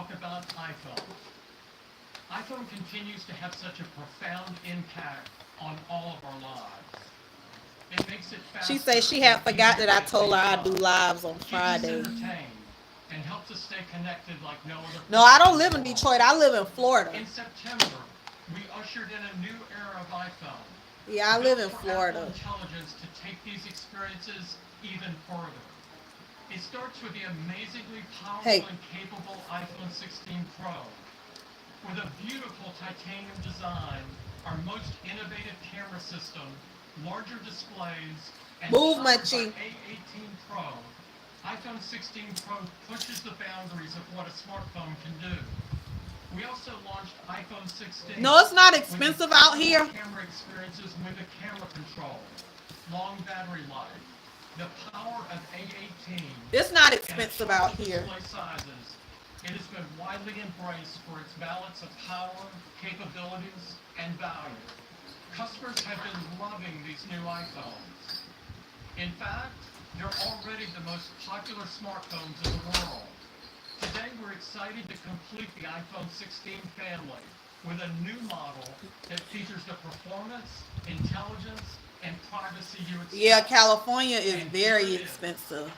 talk about iPhone. iPhone continues to have such a profound impact on all of our lives. It makes it faster. She says she had forgot that I at the told same her I'd do time. lives on Keeps us Friday. entertained and helps us stay connected like no other No, I platform don't in live the in world. Detroit. I live in Florida. In September, we ushered in a new era of iPhone, Yeah, I live built in for Apple Florida. Intelligence to take these experiences even further. It starts with the amazingly Hey, powerful and capable iPhone 16 Pro. With a beautiful titanium design, our most innovative camera system, larger displays, and move, powered by Munchie. A18 Pro, iPhone 16 Pro pushes the boundaries of what a smartphone can do. We also launched iPhone 16 No, it's not with expensive out incredible here. camera experiences with the camera control, long battery life, the power of A18, It's not and expensive out smaller here. display sizes. It has been widely embraced for its balance of power, capabilities, and value. Customers have been loving these new iPhones. In fact, they're already the most popular smartphones in the world. Today, we're excited to complete the iPhone 16 family with a new model that features the performance, intelligence, and privacy you Yeah, expect. California is And here very it is. expensive.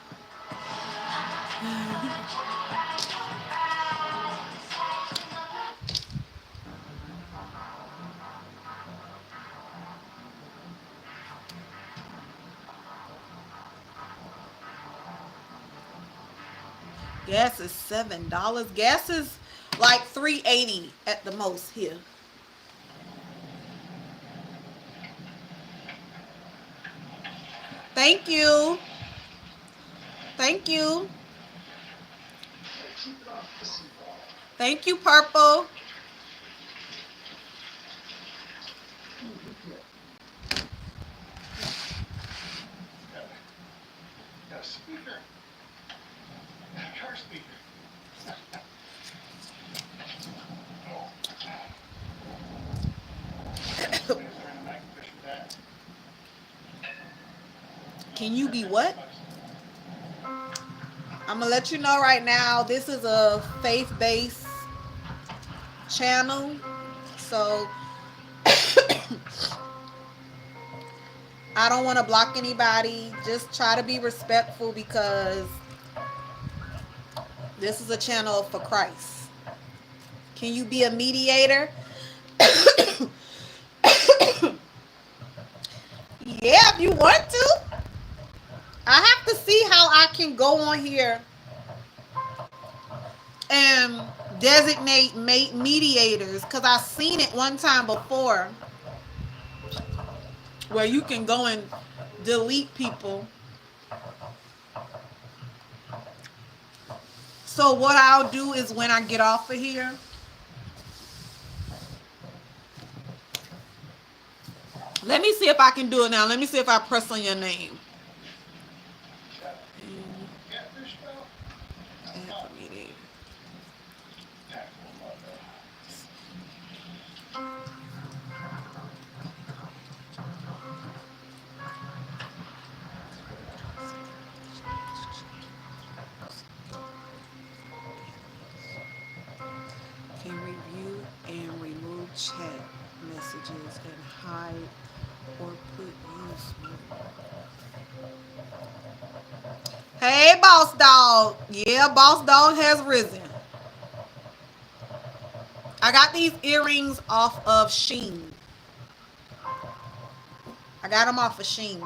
Gas is $7. Gas is like 3.80 at the most here. Thank you. Thank you. Thank you, Purple. Can you be what? I'm gonna let you know right now. This is a faith-based channel, so I don't want to block anybody. Just try to be respectful because this is a channel for Christ. Can you be a mediator? Yeah, if you want to. I have to see how I can go on here and designate mediators because I've seen it one time before where you can go and delete people. So what I'll do is when I get off of here, let me see if I can do it now. Let me see if I press on your name. Can review and remove chat messages and hide or put use. Hey, boss dog. Yeah, boss dog has risen. I got these earrings off of Shein. I got them off of Shein.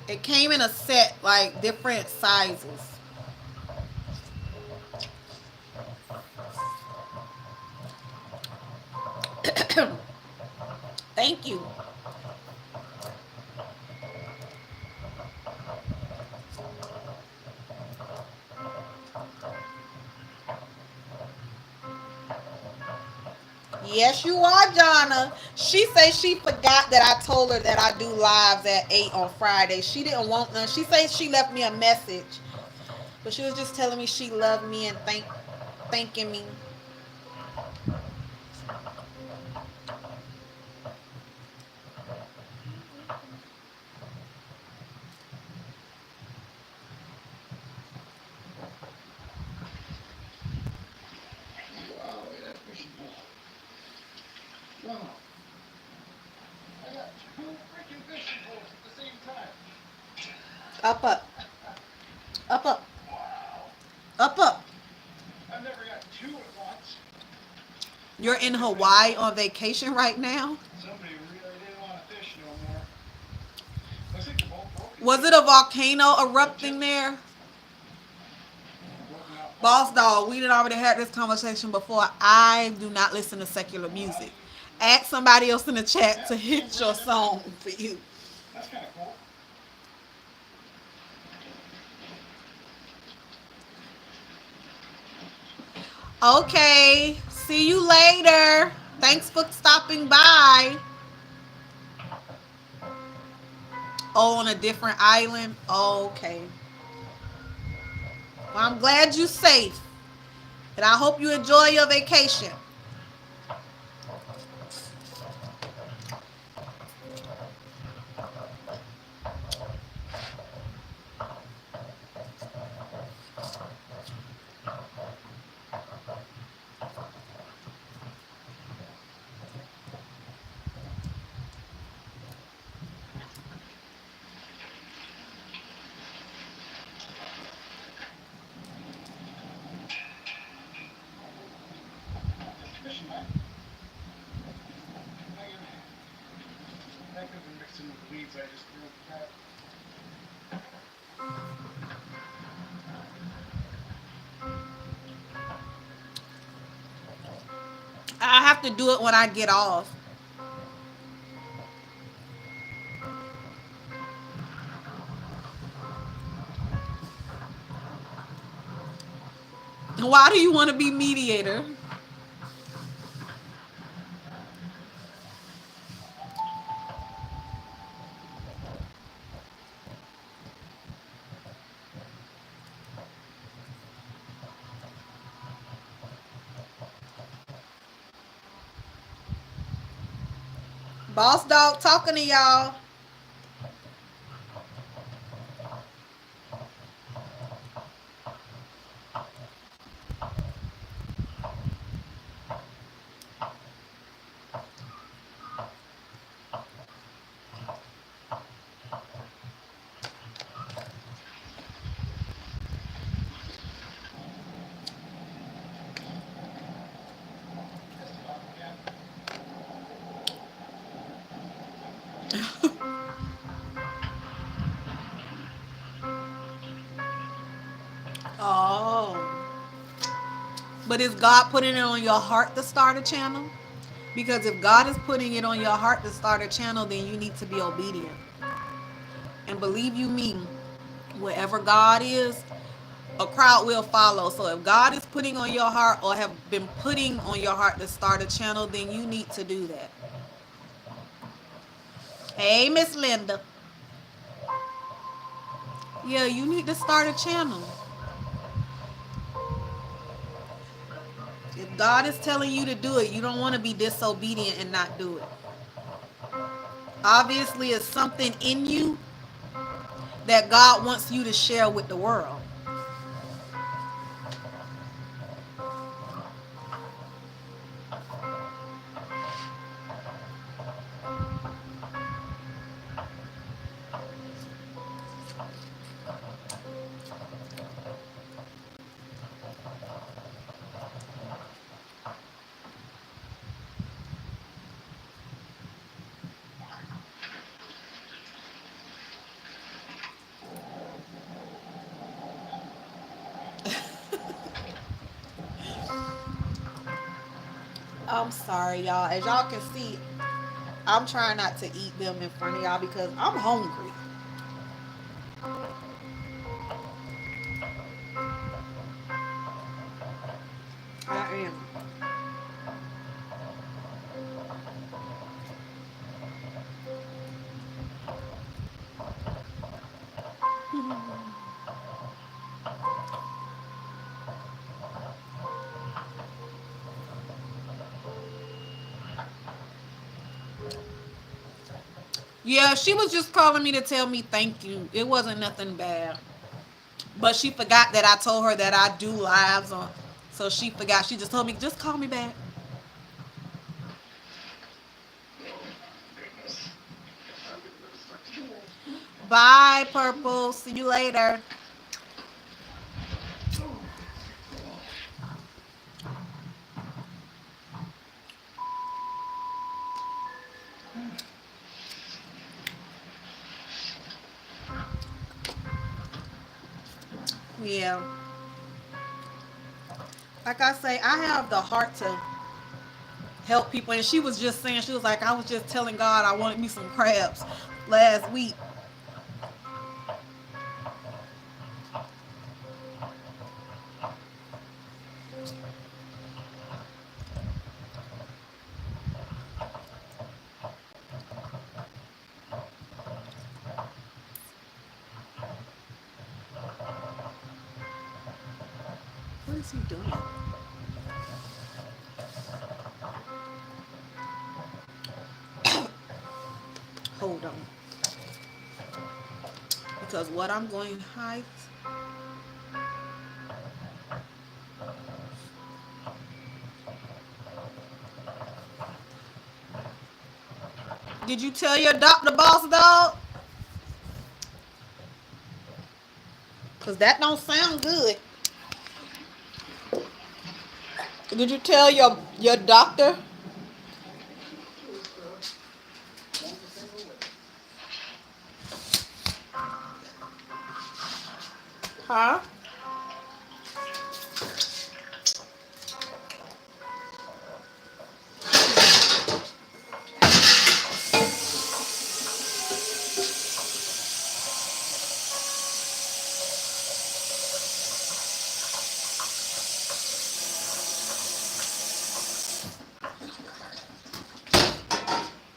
It came in a set, like different sizes. Thank you. Yes, you are, Jonna. She says she forgot that I told her that I do lives at 8 on Friday. She didn't want none. She says she left me a message, but she was just telling me she loved me and thanking me. Up, up, up, up, Wow. up, up. I've never got two at once. You're in Hawaii on vacation right now? Somebody really didn't want to fish no more. Looks like they're both broken. Was it a volcano erupting there? Broken out Boss parts. dog, we did already had this conversation before. I do not listen to secular music. Ask somebody else in the chat to hit your song for you. That's kind of cool. Okay, see you later. Thanks for stopping by. Oh, on a different island? Okay. Well, I'm glad you're safe. And I hope you enjoy your vacation. Fishing net. That could have been mixed in with weeds. I just threw that. I have to do it when I get off. Why do you want to be mediator? Boss dog talking to y'all. Oh. But is God putting it on your heart to start a channel? Because if God is putting it on your heart to start a channel, then you need to be obedient. And believe you me, wherever God is, a crowd will follow. So if God is putting on your heart or have been putting on your heart to start a channel, then you need to do that. Hey, Miss Linda. Yeah, you need to start a channel. If God is telling you to do it, you don't want to be disobedient and not do it. Obviously, it's something in you that God wants you to share with the world. I'm sorry, y'all. As y'all can see, I'm trying not to eat them in front of y'all because I'm hungry. I am. Yeah, she was just calling me to tell me thank you. It wasn't nothing bad. But she forgot that I told her that I do lives on. So she forgot. She just told me, just call me back. Bye, Purple. See you later. Yeah. Like I say, I have the heart to help people. And she was just saying, she was like, I was just telling God I wanted me some crabs last week. What is he doing? Hold on. Because what I'm going to hide. Did you tell your doctor, boss dog? Because that don't sound good. Did you tell your doctor? Huh?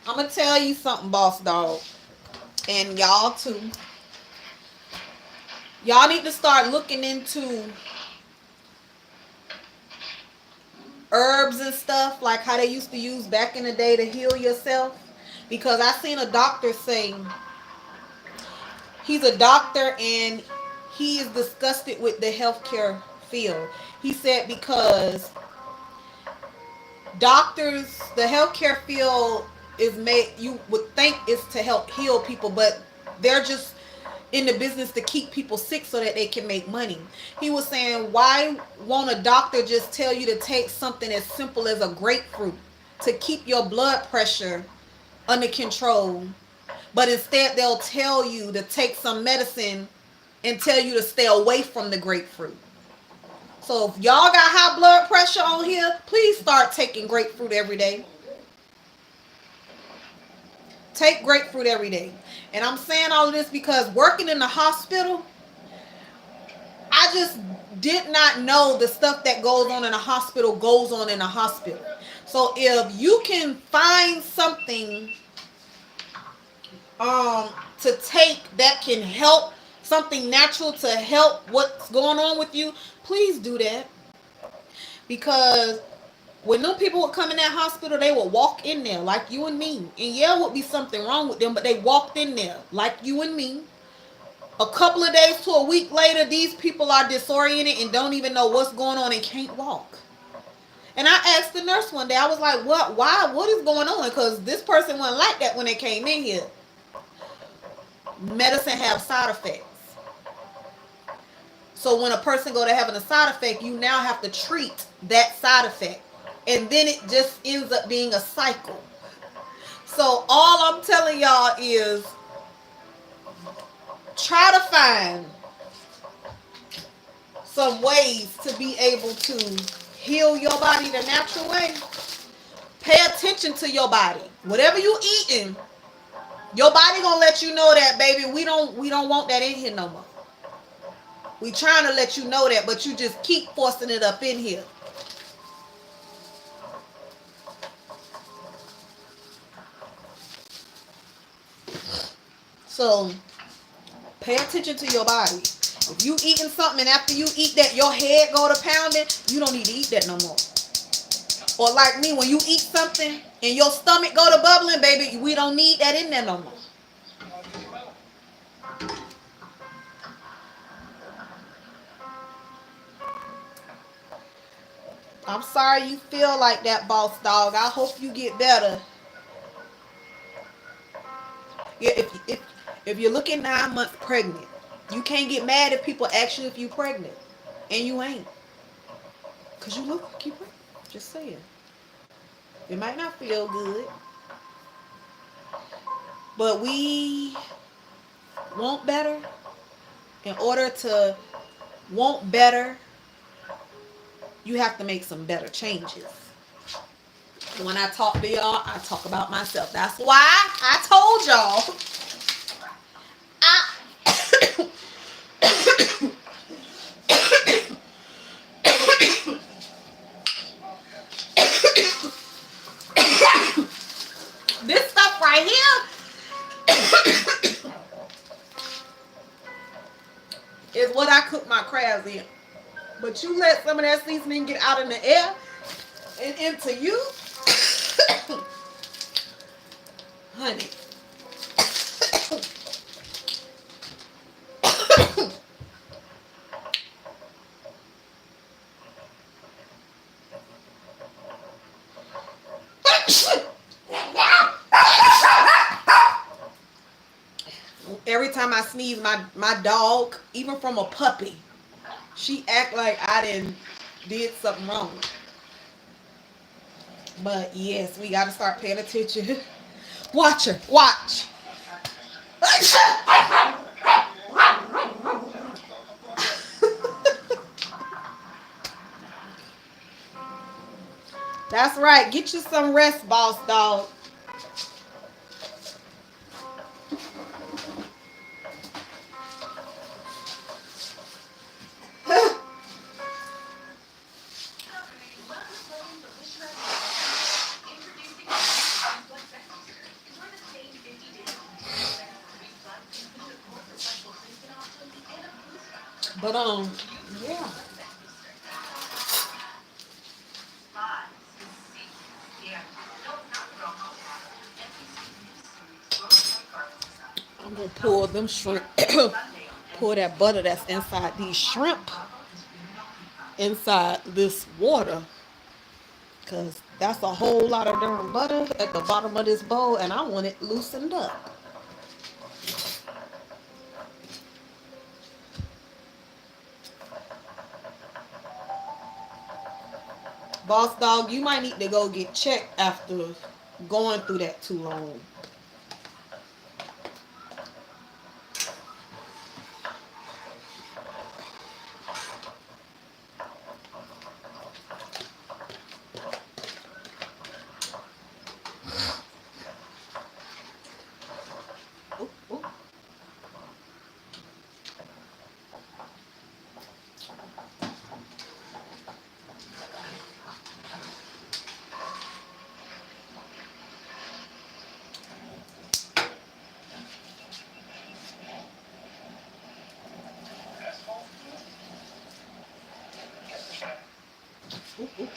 I'm going to tell you something, boss dog. And y'all too. Y'all need to start looking into herbs and stuff like how they used to use back in the day to heal yourself. Because I seen a doctor saying he's a doctor and he is disgusted with the healthcare field. He said because doctors, the healthcare field is made, you would think it's to help heal people, but they're just in the business to keep people sick so that they can make money. He was saying, why won't a doctor just tell you to take something as simple as a grapefruit to keep your blood pressure under control? But instead they'll tell you to take some medicine and tell you to stay away from the grapefruit. So if y'all got high blood pressure on here, please start taking grapefruit every day. Take grapefruit every day. And I'm saying all of this because working in the hospital, I just did not know the stuff that goes on in a hospital goes on in a hospital. So if you can find something to take that can help, something natural to help what's going on with you, please do that. Because when them people would come in that hospital, they would walk in there like you and me. And yeah, would be something wrong with them, but they walked in there like you and me. A couple of days to a week later, these people are disoriented and don't even know what's going on and can't walk. And I asked the nurse one day, I was like, what, why, what is going on? Because this person wasn't like that when they came in here. Medicine have side effects. So when a person go to having a side effect, you now have to treat that side effect. And then it just ends up being a cycle. So all I'm telling y'all is try to find some ways to be able to heal your body the natural way. Pay attention to your body. Whatever you eating, your body gonna let you know that, baby, we don't want that in here no more. We trying to let you know that, but you just keep forcing it up in here. So pay attention to your body. If you eating something and after you eat that your head go to pounding, you don't need to eat that no more. Or like me, when you eat something and your stomach go to bubbling, baby, we don't need that in there no more. I'm sorry you feel like that, boss dog. I hope you get better. Yeah, If you're looking 9 months pregnant, you can't get mad if people ask you if you pregnant. And you ain't. Because you look like you pregnant. Just saying. It might not feel good. But we want better. In order to want better, you have to make some better changes. When I talk to y'all, I talk about myself. That's why I told y'all. I this stuff right here is what I cook my crabs in. But you let some of that seasoning get out in the air and into you, honey. Every time I sneeze, my dog, even from a puppy, she act like I did something wrong. But yes, we gotta start paying attention. Watch her. Watch. That's right. Get you some rest, boss dog. But yeah. I'm gonna pull them shrimp, pull that butter that's inside these shrimp inside this water, cause that's a whole lot of darn butter at the bottom of this bowl, and I want it loosened up. Boss dog, you might need to go get checked after going through that too long. Ooh, ooh. Ooh, ooh.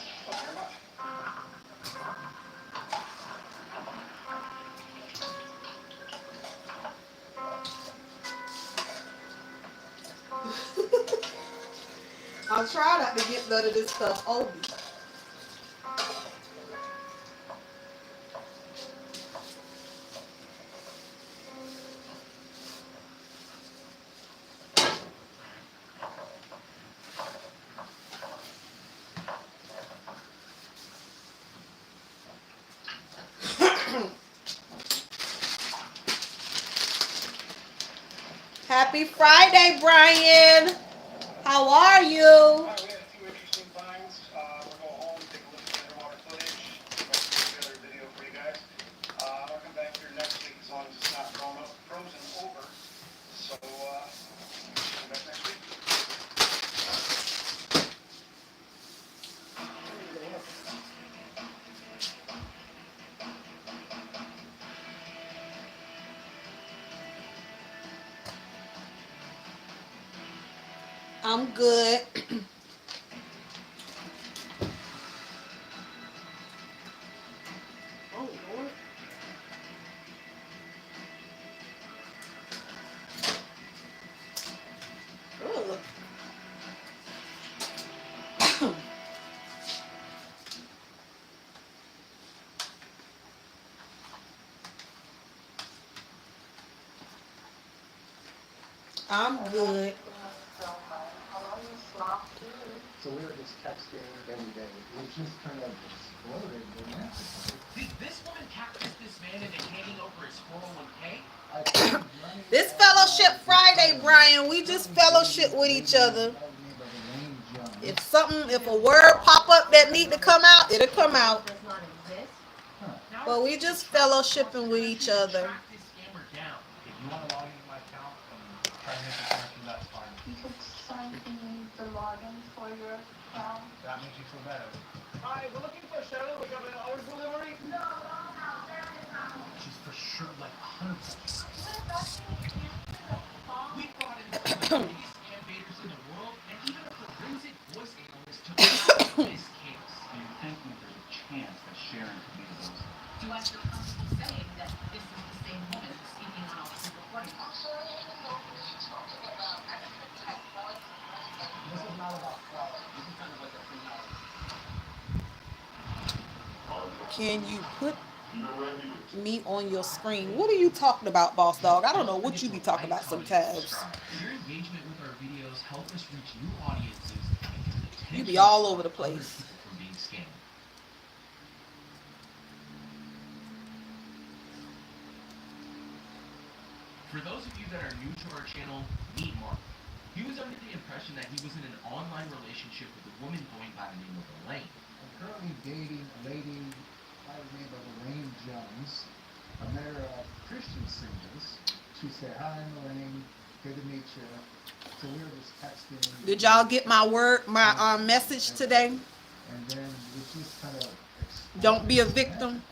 I'll try not to get none of this stuff on me. Happy Friday, Brian. How are you? We had a few interesting finds. We'll go home, take a look at the underwater footage, go together a video for you guys. I'll come back here next week as long as it's not frozen over. So, come back next week. I'm good. Oh, Lord. Ugh. I'm good. So we were just texting every day. It just kind of exploded romantically. Did this woman catfish this man into handing over his 401k? I paid money This out of fellowship my Friday, retirement. Brian, we just fellowship with each other. If a word pop up that need to come out, it'll come out. Does not exist. Now But we just fellowshipping with each other. Track this scammer down. If you want to log into my account and try to make a connection, that's fine. You could send me the login for your account. That makes you feel better. Hi, we're looking for Cheryl. We have an hour delivery. She's for sure like 100%. We brought in some of the biggest scam baiters in the world, and even a forensic voice analyst took out this case. Do you think there's a chance that Sharon could be the ghost? Do I feel comfortable saying that this is the same woman who's speaking on all the recording? This is not about fraud. This is kind of like a criminality. Can you put me on your screen? What are you talking about, boss dog? I don't know what you be talking about sometimes. Your engagement with our videos help us reach new audiences and get the You be attention all over the of other place. people from being scammed. For those of you that are new to our channel, meet Mark. He was under the impression that he was in an online relationship with a woman going by the name of Elaine. I'm currently dating a lady by the name of Elaine Jones. I met her at Christian Singles. She said, "Hi, I'm Elaine. Good to meet you." So we were just texting. Did y'all get my message today? And then it just kind of Don't be a victim.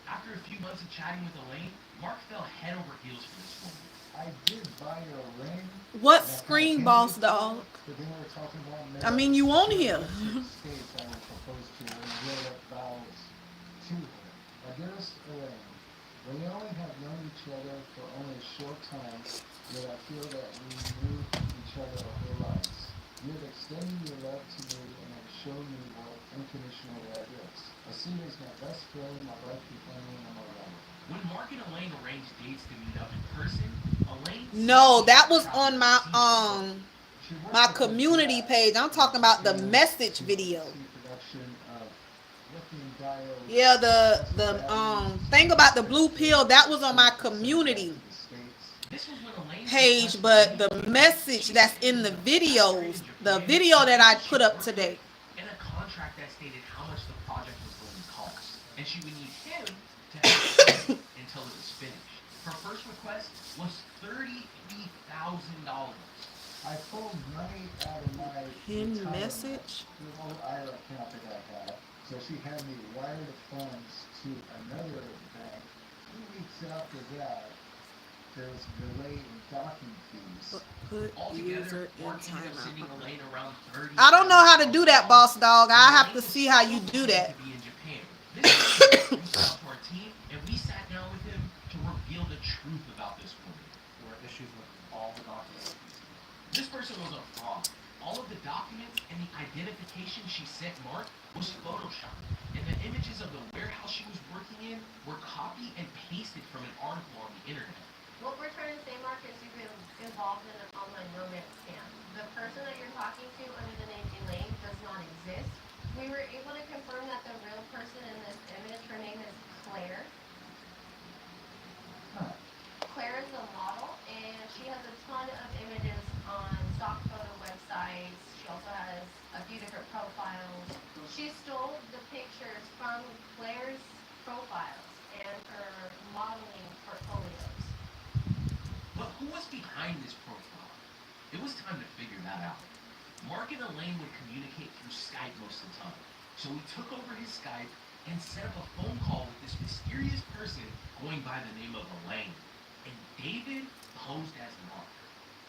After a few months of chatting with Elaine, Mark fell head over heels for this woman. I did buy her a ring. What and I screen, kinda boss hated it, dog? But then we were talking about I mean, you on marriage. here. States I would propose to her and wrote up vows to her. Now, dearest Elaine, we only have known each other for only a short time, yet I feel that we knew each other our whole lives. You have extended your love to me and have shown me what unconditional love is. I see you as my best friend, my life companion, and my lover. When Mark and Elaine arranged dates to meet up in person, Elaine No, that was on my She worked my with community Jack page. I'm talking about the to message see video. production of lithium diodes. Yeah, the thing about the blue pill, that was on my community This was when Elaine page, but the message that's in the videos, the video that I put up today. and a contract that stated how much the project was going to cost, and she would need him to help her until it was finished. Her first request was $33,000. I pulled money out of my Pin retirement, message. the old IRA account that I had. So she had me wire the funds to another bank. 2 weeks after that, there was a delay in docking fees. Put user Altogether, in Mark ended up sending timeout. Elaine around 30. I don't know how to do that, boss dog. I have to see how you do that. To be in Japan. This person reached out to our team, and we sat down with him to reveal the truth about this woman. There were issues with all the documents. This person was a fraud. All of the documents and the identification she sent Mark was photoshopped, and the images of the warehouse she was working in were copied and pasted from an article on the internet. What we're trying to say, Mark, is you've been involved in an online romance scam. The person that you're talking to under the name Elaine does not exist. We were able to confirm that the real person in this image, her name is Claire. Huh. Claire is a model, and she has a ton of images on stock photo websites. She also has a few different profiles. She stole the pictures from Claire's profiles and her modeling portfolios. But who was behind this profile? It was time to figure that out. Mark and Elaine would communicate through Skype most of the time. So we took over his Skype and set up a phone call with this mysterious person going by the name of Elaine. And David posed as Mark.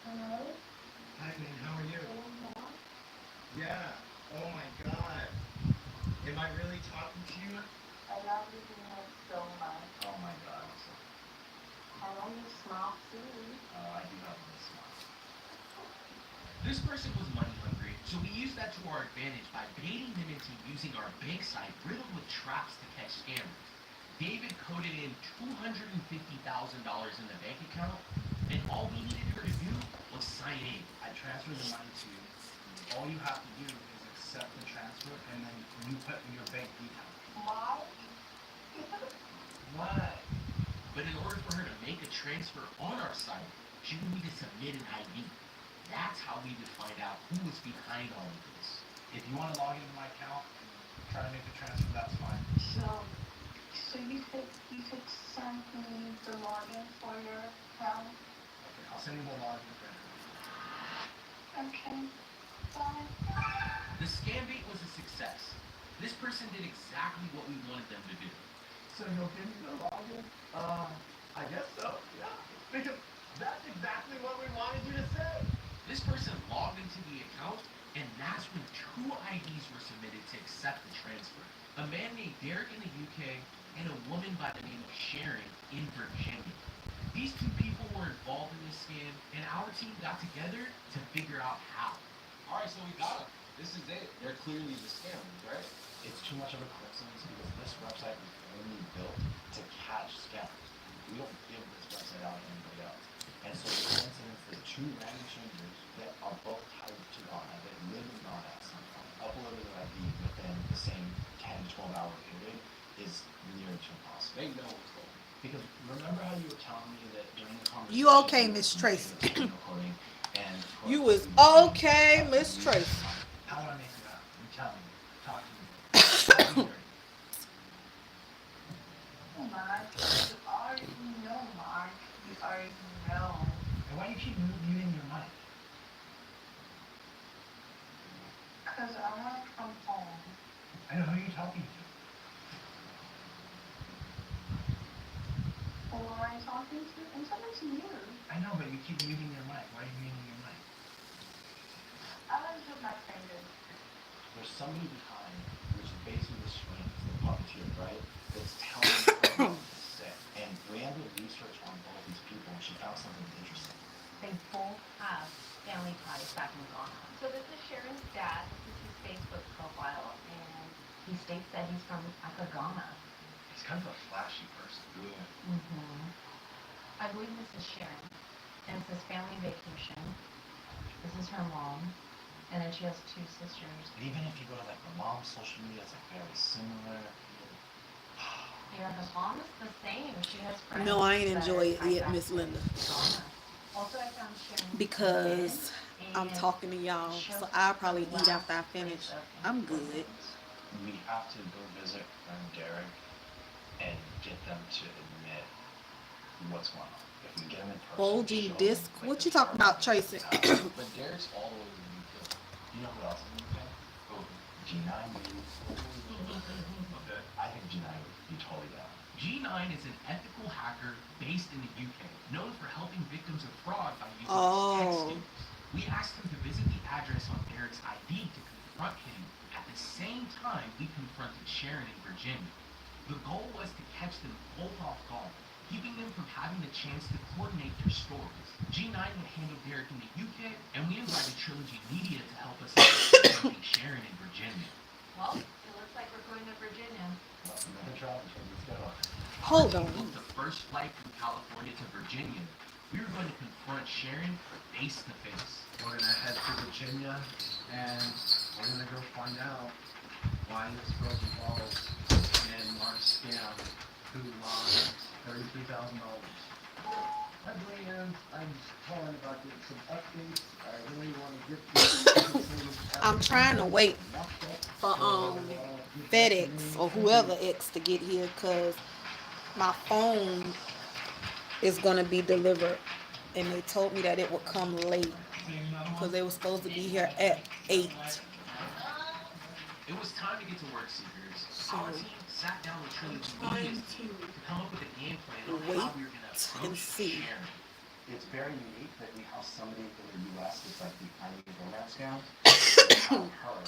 Hello? Hi, man. How are you? Yeah. Oh my God. Am I really talking to you? I love you so much. Oh my God. I'm so, I love you smile too. I do have this smile. This person was money hungry, so we used that to our advantage by baiting them into using our bank site riddled with traps to catch scammers. David coded in $250,000 in the bank account, And all we needed her to do was sign in. I transfer the money to you. All you have to do is accept the transfer, and then you put in your bank details. Why? Why? But in order for her to make a transfer on our site, she would need to submit an ID. That's how we would find out who was behind all of this. If you want to log into my account and try to make the transfer, that's fine. So you could send me the login for your account? Okay, I'll send you the login for it. Okay, fine. The scam bait was a success. This person did exactly what we wanted them to do. So you'll give me the login? I guess so, yeah. Because that's exactly what we wanted you to say. This person logged into the account, and that's when 2 IDs were submitted to accept the transfer. A man named Derek in the UK and a woman by the name of Sharon in Virginia. These 2 people were involved in this scam, and our team got together to figure out how. Alright, so we got them. This is it. They're clearly the scammers, right? It's too much of a coincidence because this website was only built to catch scammers. We don't give this website out to anybody else. And so the coincidence that 2 random strangers that are both tied to Ghana, that live in Ghana at some point, uploaded their ID within the same 10 to 12 hour period is near to impossible. They know what's going on. Because remember how you were telling me that during the conversation... You okay, Miss Tracy? Recording and You was okay, Miss Tracy. How do I make it up? You tell me. Talk to me. Mark, you already know, Mark. You already know. And why do you keep muting your mic? Because I want to come home. I know who you're talking to. Who am I talking to? I'm talking to you. I know, but you keep muting your mic. Why are you muting your mic? I was with my fingers. There's somebody behind, which is basically the strength, the puppeteer, right? That's telling her what to say. And Brianna did research on both these people, and she found something interesting. They both have family ties back in Ghana. So this is Sharon's dad. This is his Facebook profile, and He states that he's from Accra, Ghana. He's kind of a flashy person. Yeah. I believe this is Sharon. And it says family vacation. This is her mom. And then she has 2 sisters. And even if you go to like the mom's social media, it's like very similar. Yeah, the mom is the same. She has friends. No, I ain't that enjoy it tie yet, back Miss to Linda. Ghana. Also, I found Sharon Because I'm and talking to y'all, shows so I'll probably the eat after I last finish. place of I'm good. employment. We have to go visit friend Derek and get them to admit what's going on. If we get them in person, Bulging show them, disc. like, What the you talking chart, about, Tracy? But Derek's all the way in the UK. You know who else is in the UK? Oh, G9 maybe. okay. I think G9 would be totally down. G9 is an ethical hacker based in the UK, known for helping victims of fraud by using Oh. text skills. We asked him to visit the address on Derek's ID to confront him. At the same time, we confronted Sharon in Virginia. The goal was to catch them both off guard, keeping them from having the chance to coordinate their stories. G9 would handle Derek in the UK, and we invited Trilogy Media to help us out with Sharon in Virginia. well, it looks like we're going to Virginia. Good job, let's go. Hold We on. booked the first flight from California to Virginia. We were going to confront Sharon face to face. We're gonna head to Virginia, and we're gonna go find out why this girl involved in Mark's scam who lost $33,000. Hi, Brianne. I'm calling about getting some updates. I really want to get this. I'm trying to wait for FedEx or whoever X to get here because my phone is gonna be delivered, and they told me that it would come late because they were supposed to be here at 8. It was time to get to work, Seekers. So, Our team sat down with Trilogy trying Media's team to come up with a game plan on wait how we were going to and approach see. Sharon. It's very unique that we have somebody in the US that's like the Chinese romance scam. Without her,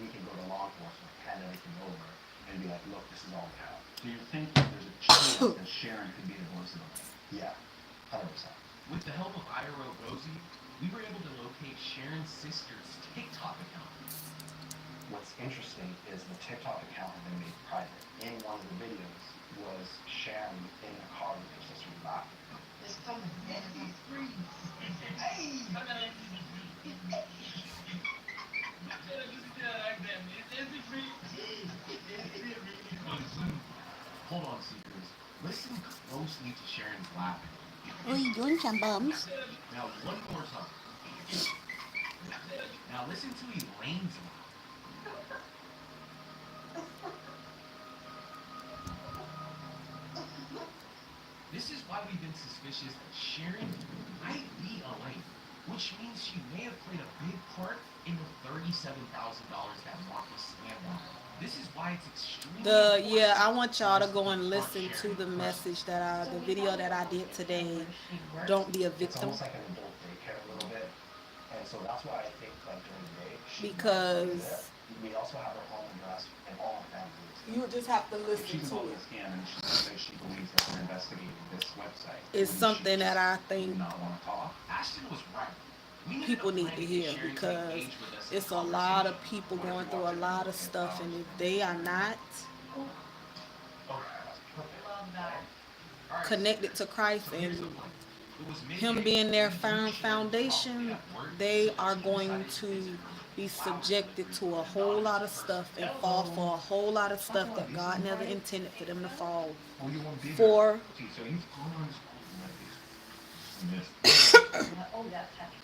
we can go to law enforcement, hand everything over, and be like, look, this is all we have. Do you think that there's a chance that Sharon could be the voice of the Yeah, 100%. With the help of IRO Rosie, we were able to locate Sharon's sister's TikTok account. what's interesting is the TikTok account had been made private. In one of the videos was Sharon in the car with her sister laughing. Hold on, Seekers. Listen closely to Sharon's laughing. Oh, you doing some bums? Now, one more time. Now, listen to Elaine's laugh. This is why we've been suspicious that Sharon might be Elaine, which means she may have played a big part in the $37,000 that Marcus scammed on. This is why it's extremely Yeah, I want y'all to go and listen to the message the video that I did today. Don't be a It's victim. almost like an adult daycare a little bit. And so that's why I think like during the day, she Because might be there. We also have her home address and all our family. you just have to If listen she's to involved in it. a scam and she says she believes that they're investigating this website, It's wouldn't something she that I just think not want to talk? Ashton was right. We needed people a need plan to get hear Sharon to because engage with us in it's the a lot of conversation. people going through a lot of stuff, and if they are not Okay, that's perfect. Love that. All right, connected to Christ so here's and the plan. It was Him midday. being their We knew Sharon foundation, was at work, they so the are team going decided to visit her be flower subjected delivery to a with whole anonymous lot of person. stuff and fall for a whole lot of stuff that God never intended for them to fall Well, you won't be there. for. See, so you've gone on school and missed. Oh, that's happy.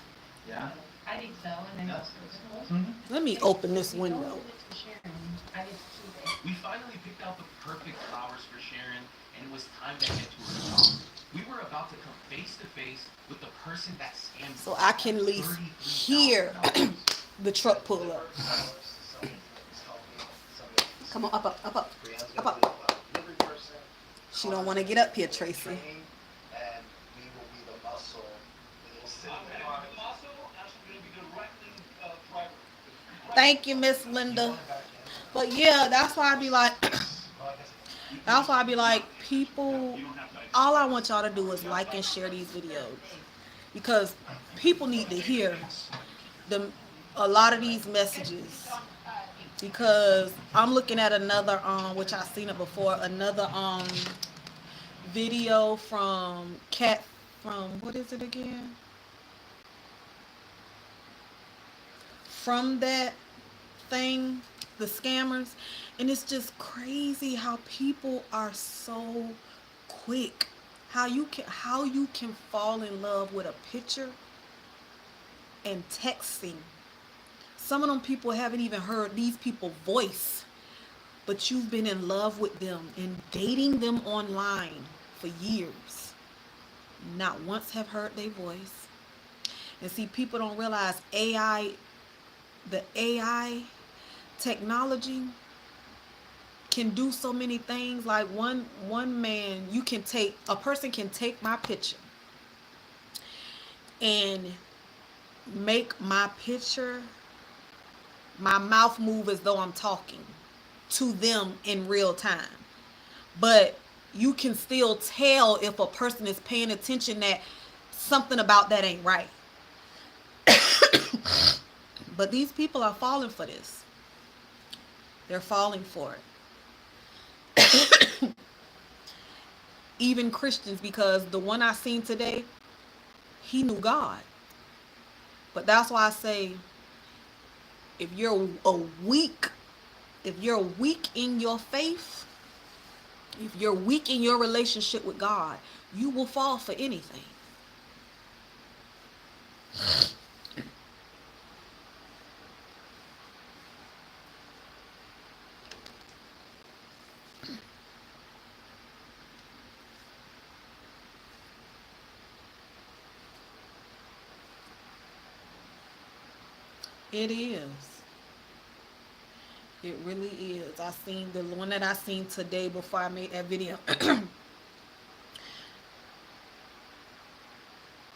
Yeah? I think so, and then. Mm-hmm. Let me open this window. I get to keep it. We finally picked out the perfect flowers for Sharon, and it was time to head to her shop. We were about to come face to face with the person that scammed So I can at least hear $33,000. the truck pull up. Come on, up, up, up, up, up, up. She don't want to get up here, Tracy. And we will be the muscle. It'll sit there. The muscle actually going to be directly driver. Thank you, Miss Linda. But yeah, that's why I be like, that's why I be like, people, all I want y'all to do is like and share these videos. Because people need to hear a lot of these messages. Because I'm looking at another, which I've seen it before, another video from what is it again? From that thing, the scammers, and it's just crazy how people are so quick. How you can fall in love with a picture and texting. Some of them people haven't even heard these people's voice, but you've been in love with them and dating them online for years. Not once have heard their voice. And see, people don't realize the AI technology can do so many things. Like one man, a person can take my picture and make my picture, my mouth move as though I'm talking to them in real time. But you can still tell if a person is paying attention that something about that ain't right. But these people are falling for this. They're falling for it. Even Christians, because the one I seen today, he knew God. But that's why I say, if you're weak in your faith, if you're weak in your relationship with God, you will fall for anything. It is. It really is. I seen the one that I seen today before I made that video.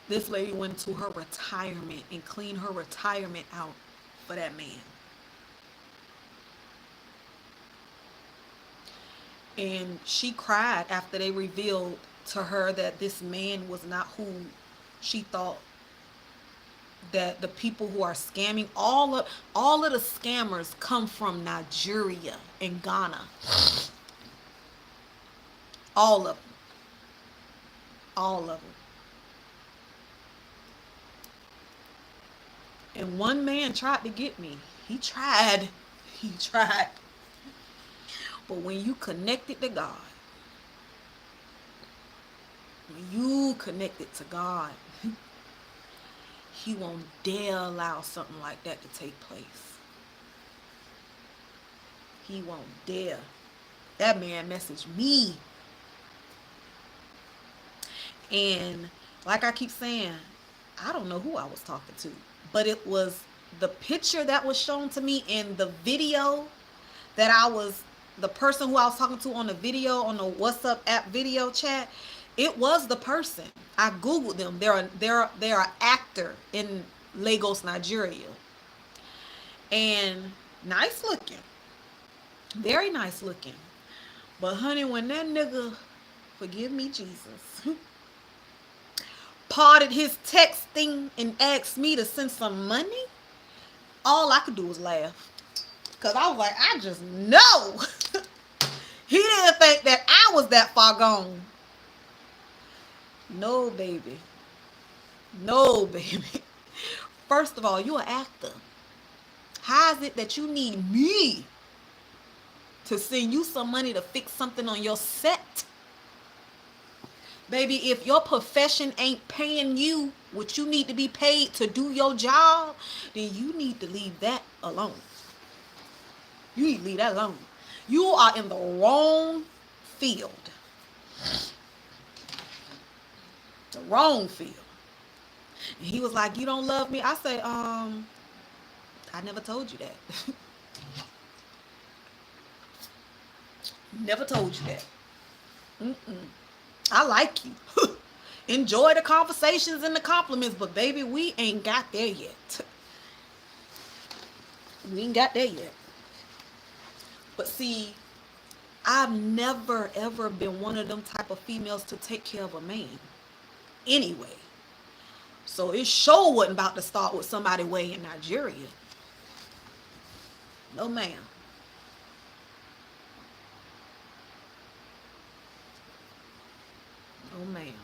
This lady went to her retirement and cleaned her retirement out for that man. And she cried after they revealed to her that this man was not who she thought that the people who are scamming, all of the scammers come from Nigeria and Ghana. All of them. All of them. And one man tried to get me. He tried. He tried. But when you connected to God, when you connected to God, He won't dare allow something like that to take place. He won't dare. That man messaged me. And like I keep saying, I don't know who I was talking to, but it was the picture that was shown to me in the video that the person who I was talking to on the video, on the WhatsApp app video chat, it was the person. I Googled them. They're an actor in Lagos, Nigeria. And nice looking. Very nice looking. But honey, when that nigga, forgive me Jesus, parted his texting and asked me to send some money, all I could do was laugh. Because I was like, I just know. He didn't think that I was that far gone. No, baby. No, baby. First of all, you're an actor. How is it that you need me to send you some money to fix something on your set? Baby, if your profession ain't paying you what you need to be paid to do your job, then you need to leave that alone. You need to leave that alone. You are in the wrong field. The wrong field. And he was like, you don't love me? I say, I never told you that. Never told you that. I like you. Enjoy the conversations and the compliments, but baby, we ain't got there yet. We ain't got there yet. But see, I've never ever been one of them type of females to take care of a man. Anyway. So it sure wasn't about to start with somebody way in Nigeria. No ma'am. No ma'am.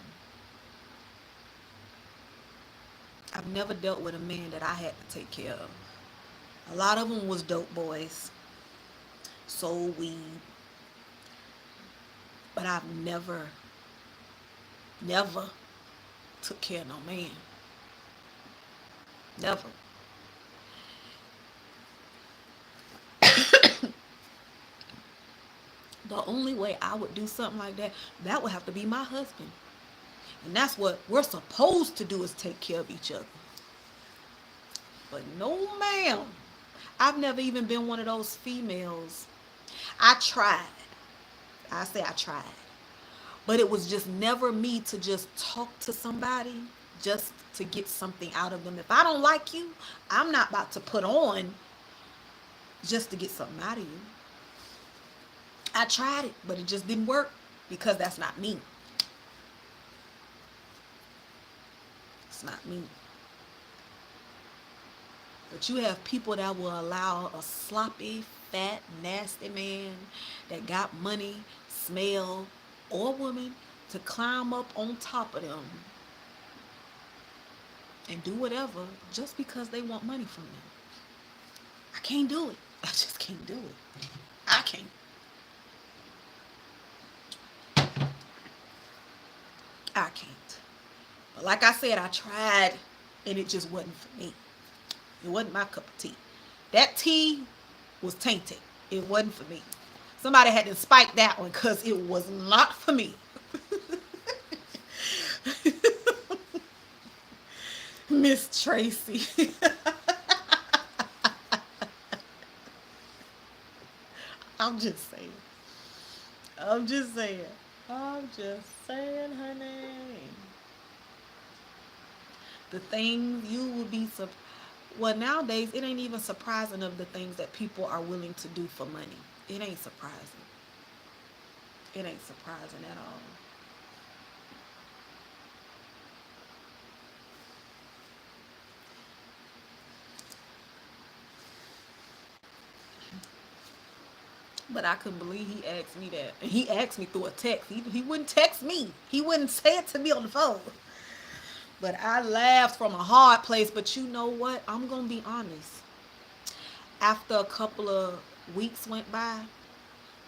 I've never dealt with a man that I had to take care of. A lot of them was dope boys. Sold weed. But I've never took care of no man. Never. The only way I would do something like that, that would have to be my husband. And that's what we're supposed to do, is take care of each other. But no ma'am. I've never even been one of those females. I tried. I say I tried. But it was just never me to just talk to somebody just to get something out of them. If I don't like you, I'm not about to put on just to get something out of you. I tried it, but it just didn't work because that's not me. It's not me. But you have people that will allow a sloppy, fat, nasty man that got money, smell, or woman to climb up on top of them and do whatever just because they want money from them. I can't do it. I just can't do it. I can't. I can't. But like I said, I tried and it just wasn't for me. It wasn't my cup of tea. That tea was tainted. It wasn't for me. Somebody had to spike that one because it was not for me. Miss Tracy. I'm just saying. I'm just saying. I'm just saying, honey. The things you will be well, nowadays it ain't even surprising of the things that people are willing to do for money. It ain't surprising. It ain't surprising at all. But I couldn't believe he asked me that. And he asked me through a text. He wouldn't text me. He wouldn't say it to me on the phone. But I laughed from a hard place. But you know what? I'm going to be honest. After a couple of weeks went by,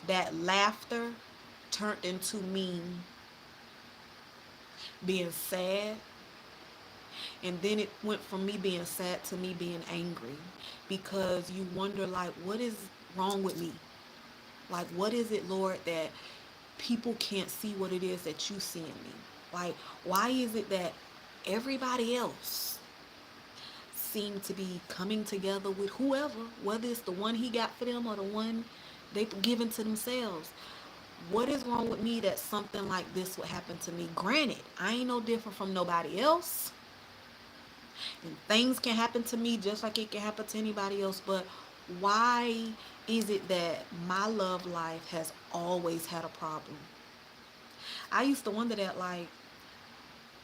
that laughter turned into me being sad. And then it went from me being sad to me being angry. Because you wonder, like, what is wrong with me? Like, what is it, Lord, that people can't see what it is that you see in me? Like, why is it that everybody else seem to be coming together with whoever, whether it's the one he got for them or the one they've given to themselves? What is wrong with me that something like this would happen to me? Granted, I ain't no different from nobody else. And things can happen to me just like it can happen to anybody else. But why is it that my love life has always had a problem? I used to wonder that, like,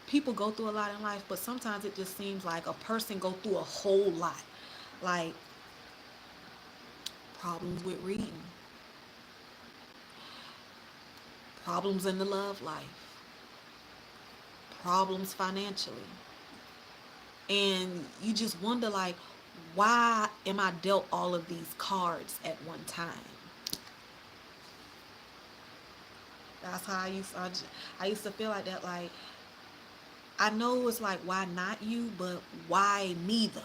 people go through a lot in life, but sometimes it just seems like a person go through a whole lot. Like, problems with reading, problems in the love life, problems financially. And you just wonder, like, why am I dealt all of these cards at one time? That's how I used to feel like that. Like, I know it's like, why not you, but why me though?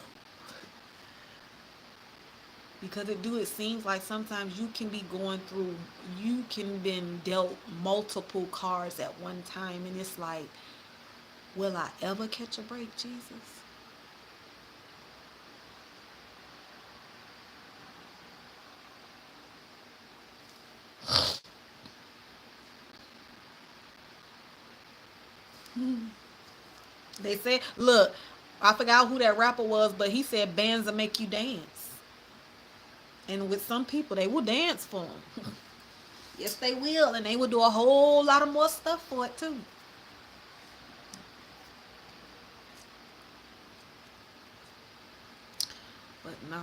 Because it seems like sometimes you can be going through, you can been dealt multiple cards at one time, and it's like, will I ever catch a break, Jesus? They said, look, I forgot who that rapper was, but he said bands will make you dance. And with some people, they will dance for them. Yes, they will. And they will do a whole lot of more stuff for it, too. But no.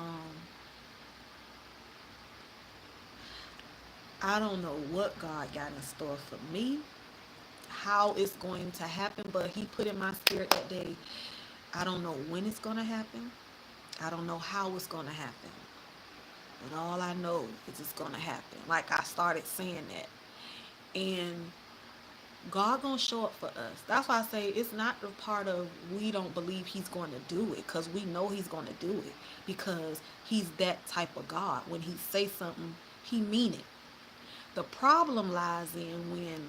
I don't know what God got in store for me, how it's going to happen, but he put in my spirit that day, I don't know when it's going to happen. I don't know how it's going to happen. But all I know is it's going to happen. Like I started saying that. And God going to show up for us. That's why I say it's not the part of we don't believe he's going to do it. Because we know he's going to do it. Because he's that type of God. When he say something, he mean it. The problem lies in when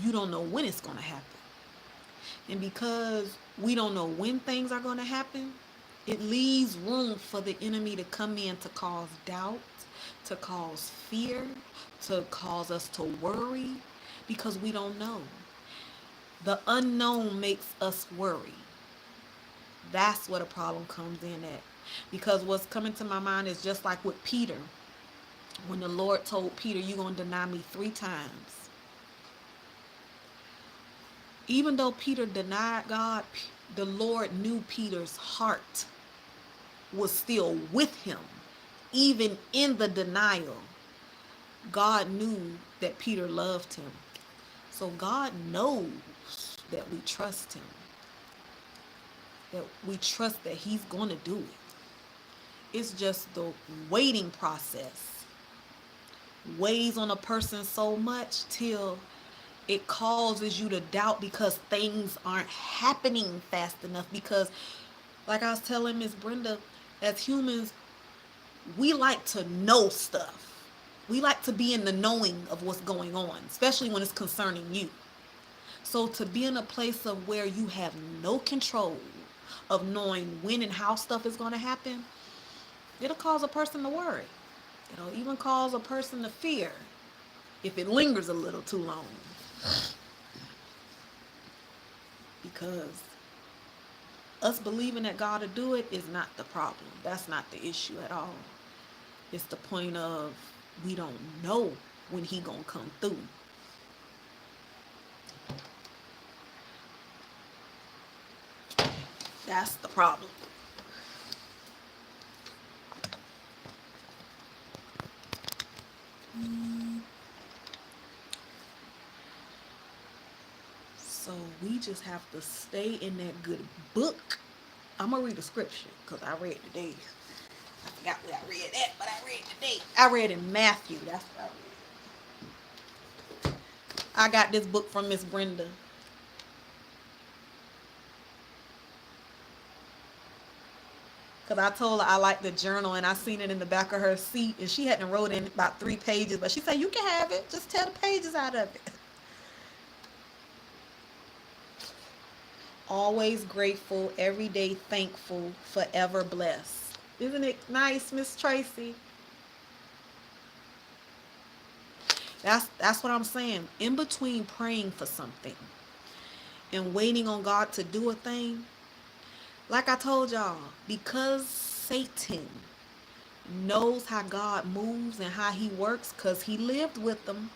you don't know when it's going to happen. And because we don't know when things are going to happen, it leaves room for the enemy to come in to cause doubt, to cause fear, to cause us to worry, because we don't know. The unknown makes us worry. That's where the problem comes in at. Because what's coming to my mind is just like with Peter. When the Lord told Peter, you're going to deny me 3 times. Even though Peter denied God, the Lord knew Peter's heart was still with him. Even in the denial, God knew that Peter loved him. So God knows that we trust him. That we trust that he's going to do it. It's just the waiting process weighs on a person so much till it causes you to doubt because things aren't happening fast enough. Because, like I was telling Miss Brenda, as humans, we like to know stuff. We like to be in the knowing of what's going on, especially when it's concerning you. So to be in a place of where you have no control of knowing when and how stuff is going to happen, it'll cause a person to worry. It'll even cause a person to fear if it lingers a little too long. Because us believing that God will do it is not the problem. That's not the issue at all. It's the point of we don't know when he gonna come through. That's the problem. So we just have to stay in that good book. I'm going to read the scripture because I read today. I forgot where I read that, but I read today. I read in Matthew. That's what I read. I got this book from Miss Brenda. Because I told her I like the journal, and I seen it in the back of her seat, and she hadn't wrote in about 3 pages, but she said, you can have it. Just tear the pages out of it. Always grateful, every day thankful, forever blessed. Isn't it nice, Miss Tracy? That's what I'm saying. In between praying for something and waiting on God to do a thing, like I told y'all, because Satan knows how God moves and how he works, because he lived with them,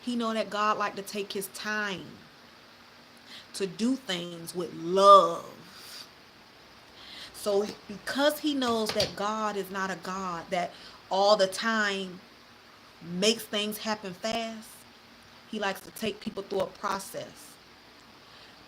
he know that God like to take his time to do things with love. So because he knows that God is not a God that all the time makes things happen fast, he likes to take people through a process.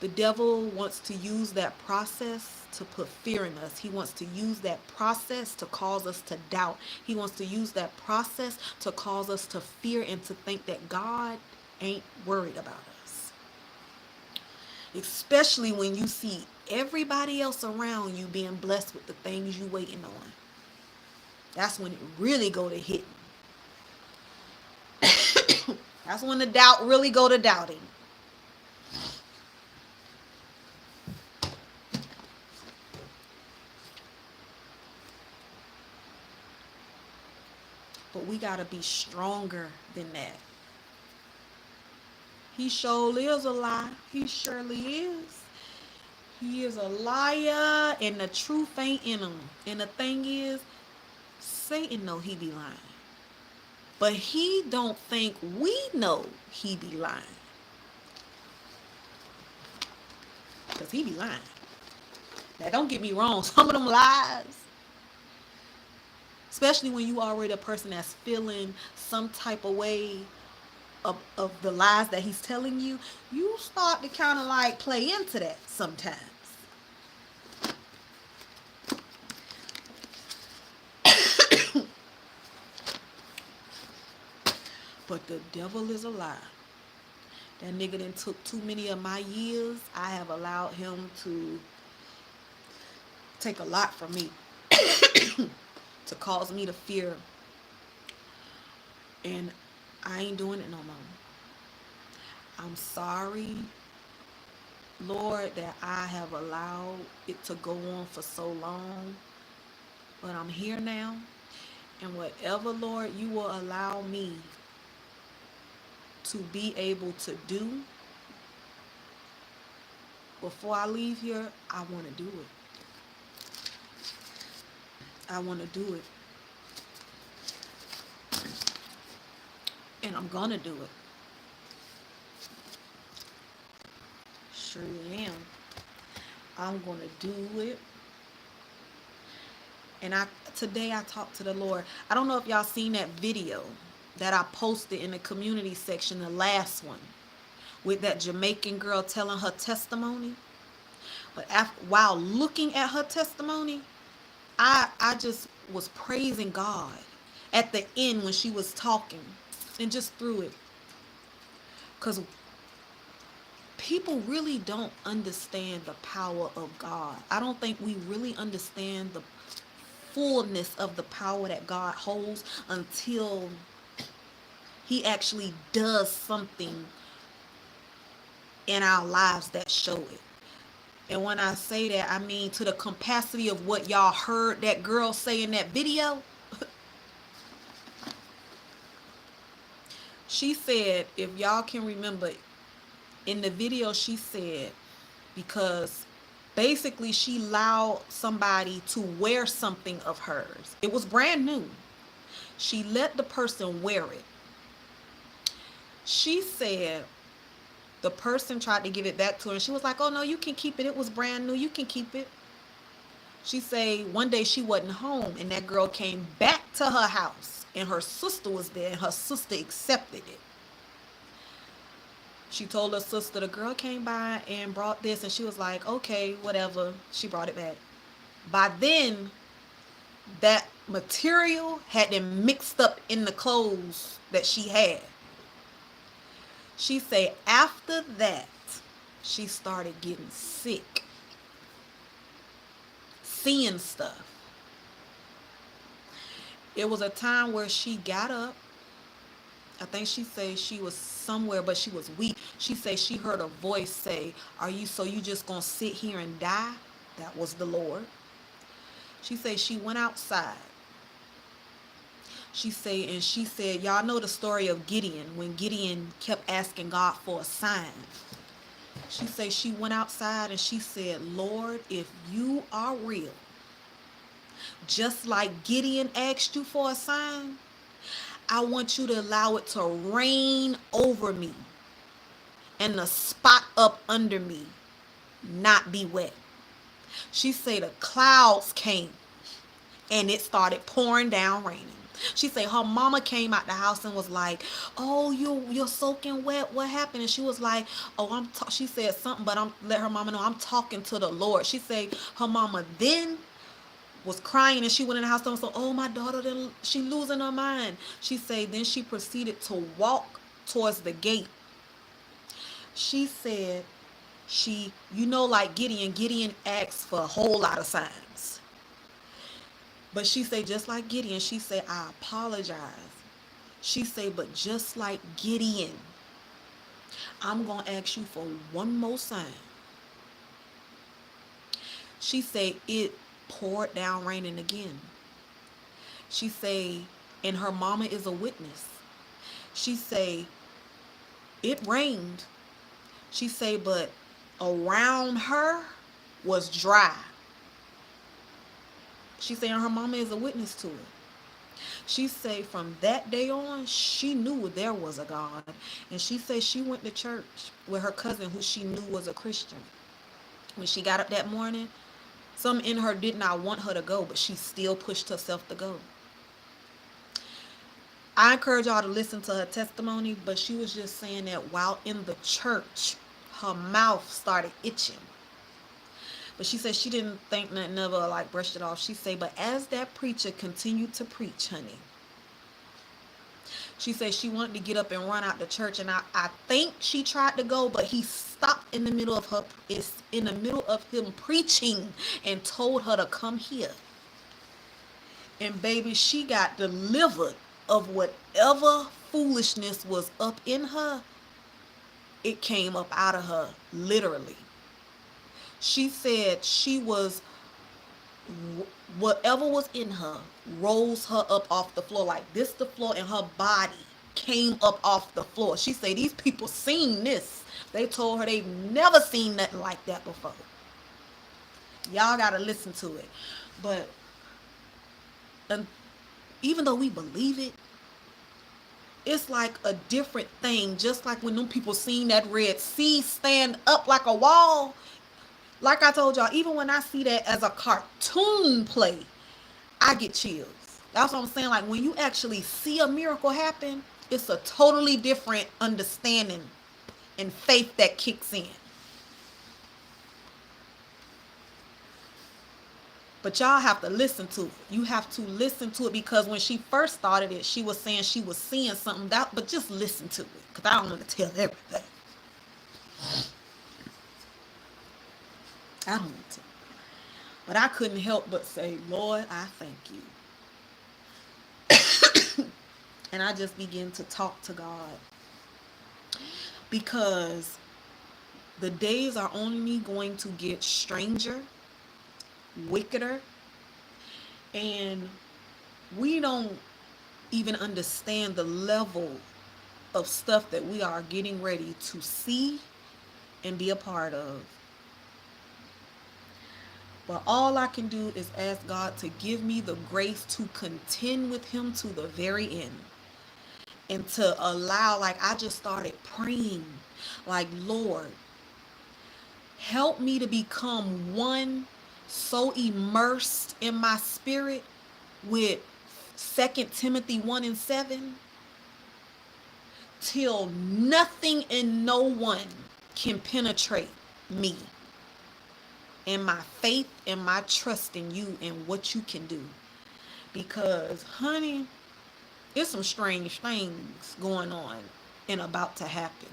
The devil wants to use that process to put fear in us. He wants to use that process to cause us to doubt. He wants to use that process to cause us to fear and to think that God ain't worried about us. Especially when you see everybody else around you being blessed with the things you waiting on. That's when it really go to hitting. That's when the doubt really go to doubting. But we got to be stronger than that. He surely is a lie. He surely is. He is a liar, and the truth ain't in him. And the thing is, Satan know he be lying. But he don't think we know he be lying. Because he be lying. Now, don't get me wrong. Some of them lies, especially when you already a person that's feeling some type of way of the lies that he's telling you, you start to kind of like play into that sometimes. But the devil is a lie. That nigga done took too many of my years. I have allowed him to take a lot from me to cause me to fear. And I ain't doing it no more. I'm sorry, Lord, that I have allowed it to go on for so long. But I'm here now. And whatever, Lord, you will allow me to be able to do before I leave here, I want to do it. I want to do it. And I'm going to do it. Surely am. I'm going to do it. And today I talked to the Lord. I don't know if y'all seen that video that I posted in the community section, the last one, with that Jamaican girl telling her testimony. But while looking at her testimony, I just was praising God at the end when she was talking, and just through it. Because people really don't understand the power of God. I don't think we really understand the fullness of the power that God holds until he actually does something in our lives that show it. And when I say that, I mean to the capacity of what y'all heard that girl say in that video. She said, if y'all can remember, in the video she said, because basically she allowed somebody to wear something of hers. It was brand new. She let the person wear it. She said the person tried to give it back to her, and she was like, oh no, you can keep it. It was brand new. You can keep it. She say one day she wasn't home, and that girl came back to her house, and her sister was there, and her sister accepted it. She told her sister, the girl came by and brought this, and she was like, okay, whatever. She brought it back. By then, that material had been mixed up in the clothes that she had. She said after that, she started getting sick, seeing stuff. It was a time where she got up. I think she said she was somewhere, but she was weak. She said she heard a voice say, you just gonna sit here and die? That was the Lord. She said she went outside. She said, y'all know the story of Gideon, when Gideon kept asking God for a sign. She said she went outside and she said, Lord, if you are real, just like Gideon asked you for a sign, I want you to allow it to rain over me and the spot up under me not be wet. She said the clouds came and it started pouring down raining. She said her mama came out the house and was like, oh, you're soaking wet. What happened? And she was like, oh, she said something, but let her mama know I'm talking to the Lord. She said her mama then was crying and she went in the house and said, oh, my daughter, she losing her mind. She said then she proceeded to walk towards the gate. She said like Gideon asked for a whole lot of signs. But she said, just like Gideon, she said, I apologize. She said, but just like Gideon, I'm going to ask you for one more sign. She said, it poured down raining again. She said, and her mama is a witness. She said, it rained. She said, but around her was dry. She said her mama is a witness to it. She said from that day on, she knew there was a God. And she said she went to church with her cousin who she knew was a Christian. When she got up that morning, something in her did not want her to go, but she still pushed herself to go. I encourage y'all to listen to her testimony, but she was just saying that while in the church, her mouth started itching. But she said she didn't think nothing of her, like brushed it off. She said, but as that preacher continued to preach, honey, she said she wanted to get up and run out the church. And I think she tried to go, but he stopped in the middle of him preaching and told her to come here. And baby, she got delivered of whatever foolishness was up in her. It came up out of her, literally. She said whatever was in her rose her up off the floor like this. The floor and her body came up off the floor. She said these people seen this. They told her they've never seen nothing like that before. Y'all got to listen to it. But even though we believe it, it's like a different thing. Just like when them people seen that Red Sea stand up like a wall. Like I told y'all, even when I see that as a cartoon play, I get chills. That's what I'm saying. Like when you actually see a miracle happen, it's a totally different understanding and faith that kicks in. But y'all have to listen to it. You have to listen to it because when she first started it, she was saying she was seeing something. But just listen to it because I don't want to tell everything. I don't want to. But I couldn't help but say, Lord, I thank you. And I just began to talk to God. Because the days are only going to get stranger, wickeder, and we don't even understand the level of stuff that we are getting ready to see and be a part of. But all I can do is ask God to give me the grace to contend with him to the very end. And to allow, like I just started praying, like, Lord, help me to become one so immersed in my spirit with 2 Timothy 1:7 till nothing and no one can penetrate me and my faith and my trust in you and what you can do. Because, honey, there's some strange things going on and about to happen.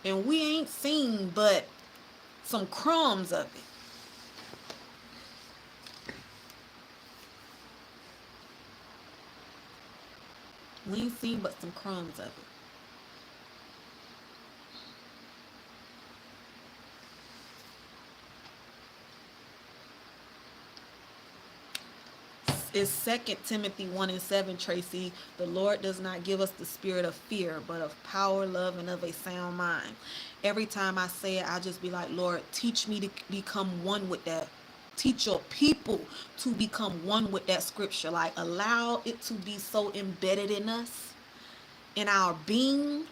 And we ain't seen but some crumbs of it. We ain't seen but some crumbs of it. It's 2 Timothy 1:7, Tracy. The Lord does not give us the spirit of fear, but of power, love, and of a sound mind. Every time I say it, I just be like, Lord, teach me to become one with that. Teach your people to become one with that scripture. Like, allow it to be so embedded in us, in our being,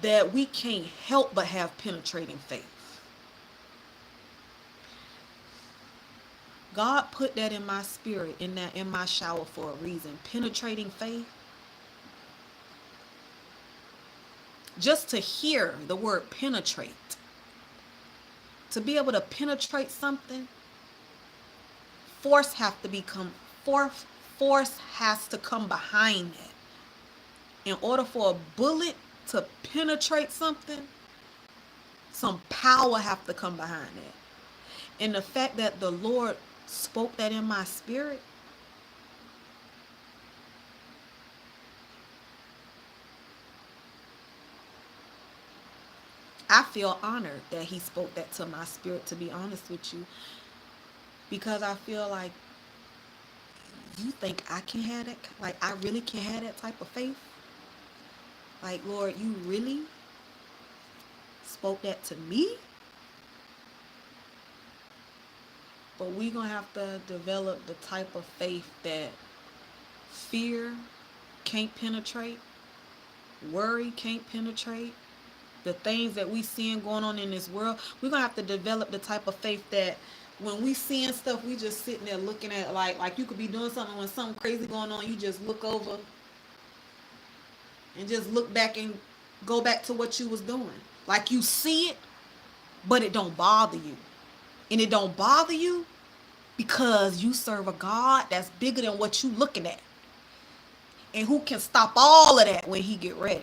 that we can't help but have penetrating faith. God put that in my spirit, in my shower for a reason. Penetrating faith. Just to hear the word penetrate. To be able to penetrate something, force has to come behind it. In order for a bullet to penetrate something, some power have to come behind it. And the fact that the Lord spoke that in my spirit, I feel honored that he spoke that to my spirit, to be honest with you, because I feel like, you think I can have that? Like, I really can have that type of faith? Like, Lord, you really spoke that to me? But we're going to have to develop the type of faith that fear can't penetrate, worry can't penetrate, the things that we seeing going on in this world. We're going to have to develop the type of faith that when we seeing stuff, we just sitting there looking at, like you could be doing something, when something crazy going on, you just look over and just look back and go back to what you was doing. Like, you see it, but it don't bother you. And it don't bother you because you serve a God that's bigger than what you looking at, and who can stop all of that when he get ready.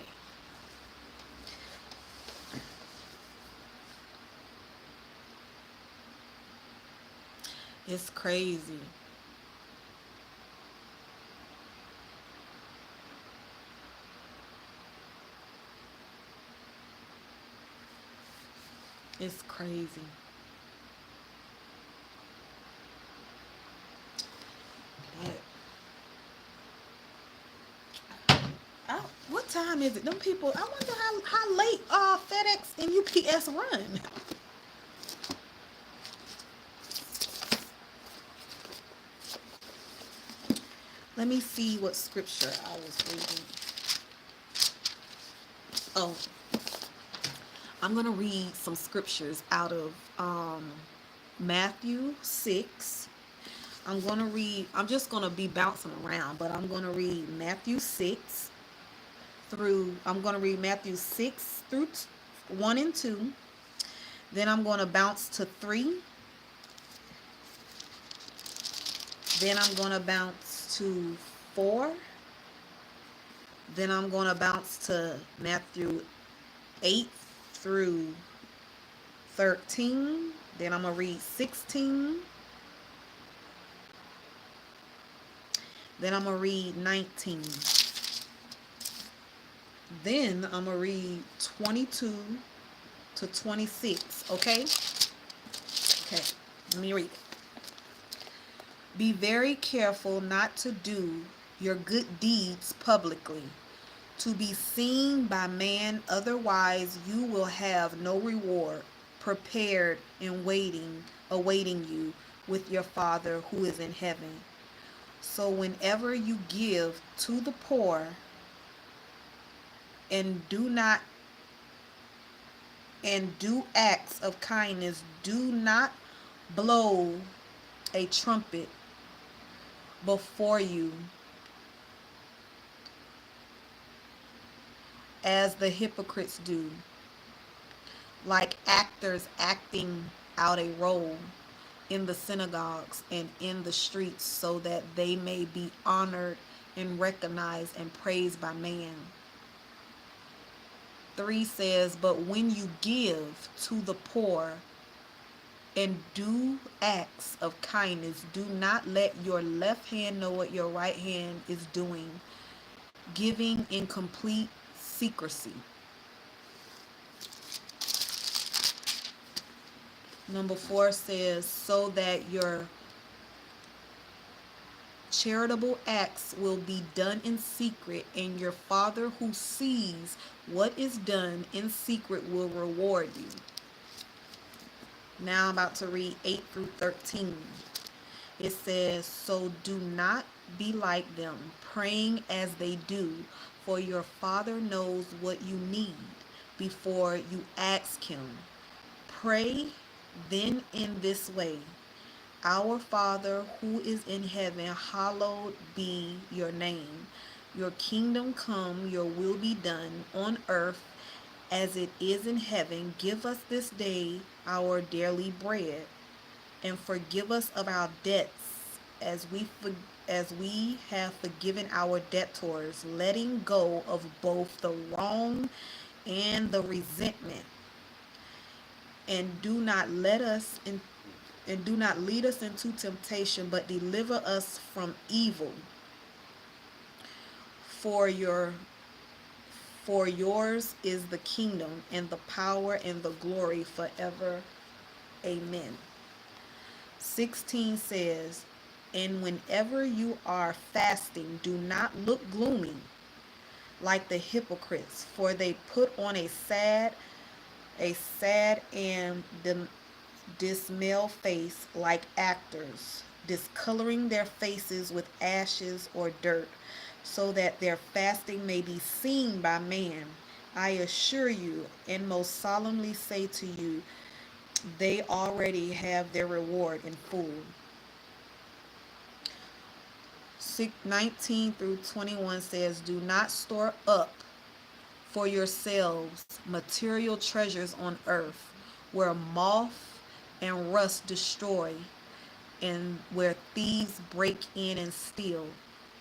It's crazy. It's crazy. What time is it? Them people, I wonder how late FedEx and UPS run. Let me see what scripture I was reading. Oh, I'm going to read some scriptures out of Matthew 6. I'm just going to be bouncing around, but I'm going to read Matthew 6 through 1 and 2. Then I'm going to bounce to 3. Then I'm going to bounce to 4. Then I'm going to bounce to Matthew 8 through 13. Then I'm going to read 16. Then I'm going to read 19. Then I'm going to read 22 to 26. Okay? Okay. Let me read it. Be very careful not to do your good deeds publicly, to be seen by man, otherwise you will have no reward prepared and awaiting you with your Father who is in heaven. So whenever you give to the poor, and do acts of kindness, do not blow a trumpet before you as the hypocrites do, like actors acting out a role in the synagogues and in the streets, so that they may be honored and recognized and praised by man. 3 says, but when you give to the poor and do acts of kindness, do not let your left hand know what your right hand is doing, giving in complete secrecy. Number 4 says, so that your charitable acts will be done in secret, and your Father who sees what is done in secret will reward you. Now I'm about to read 8 through 13. It says, so do not be like them, praying as they do, for your Father knows what you need before you ask him. Pray then in this way: our Father who is in heaven, hallowed be your name. Your kingdom come, your will be done on earth as it is in heaven. Give us this day our daily bread, and forgive us of our debts as we have forgiven our debtors, letting go of both the wrong and the resentment. And do not lead us into temptation, but deliver us from evil. For yours is the kingdom and the power and the glory forever. Amen. 16 says, and whenever you are fasting, do not look gloomy like the hypocrites, for they put on a sad and dismal face like actors, discoloring their faces with ashes or dirt, so that their fasting may be seen by man. I assure you and most solemnly say to you, they already have their reward in full. 19 through 21 says, do not store up for yourselves material treasures on earth, where moth and rust destroy, and where thieves break in and steal.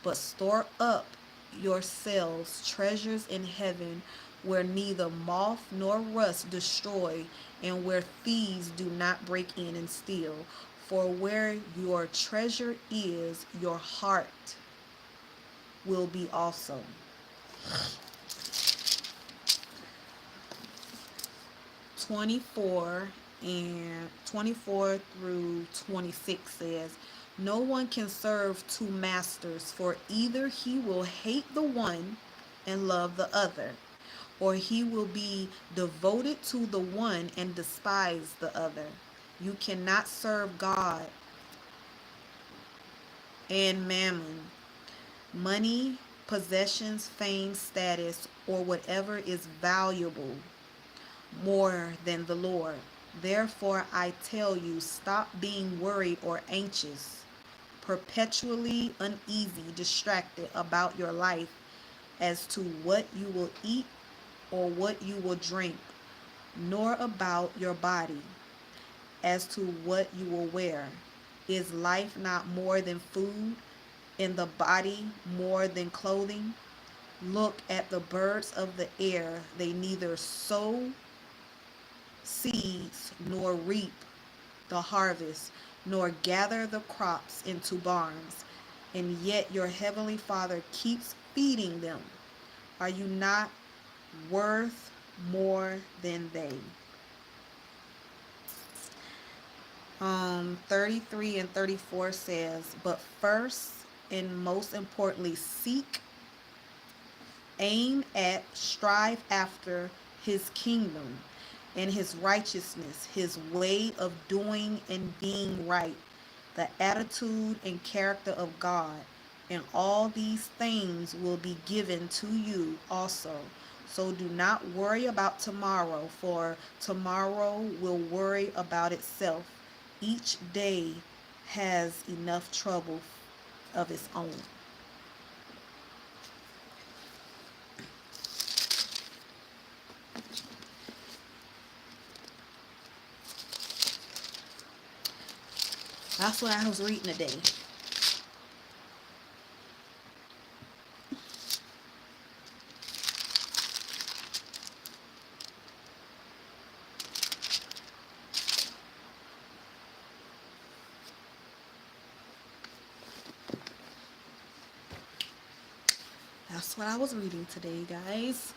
But store up yourselves treasures in heaven, where neither moth nor rust destroy, and where thieves do not break in and steal. For where your treasure is, your heart will be also. 24 through 26 says, no one can serve two masters, for either he will hate the one and love the other, or he will be devoted to the one and despise the other. You cannot serve God and mammon, money, possessions, fame, status, or whatever is valuable more than the Lord. Therefore, I tell you, stop being worried or anxious, perpetually uneasy, distracted about your life as to what you will eat or what you will drink, nor about your body as to what you will wear. Is life not more than food, and the body more than clothing? Look at the birds of the air. They neither sow seeds nor reap the harvest, nor gather the crops into barns, and yet your heavenly Father keeps feeding them. Are you not worth more than they? 33 and 34 says, but first and most importantly, aim at, strive after his kingdom and his righteousness, his way of doing and being right, the attitude and character of God, and all these things will be given to you also. So do not worry about tomorrow, for tomorrow will worry about itself. Each day has enough trouble of its own. That's what I was reading today. That's what I was reading today, guys.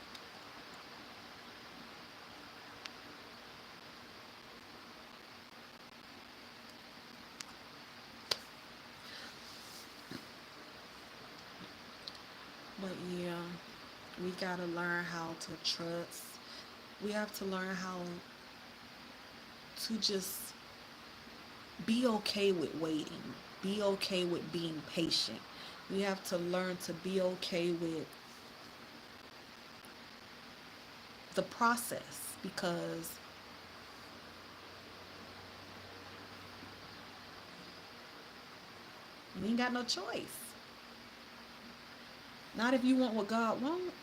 But yeah, we gotta learn how to trust. We have to learn how to just be okay with waiting. Be okay with being patient. We have to learn to be okay with the process, because we ain't got no choice. Not if you want what God wants.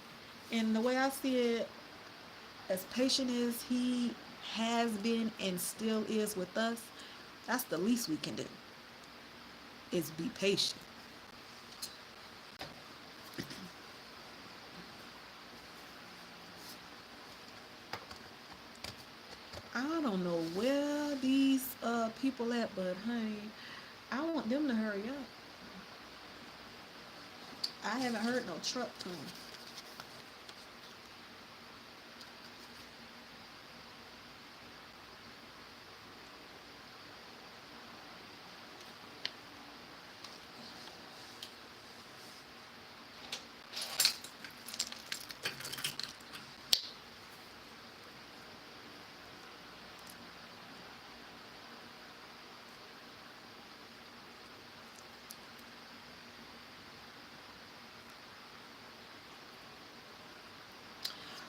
And the way I see it, as patient as He has been and still is with us, that's the least we can do, is be patient. I don't know where these people at, but honey, I want them to hurry up. I haven't heard no truck come.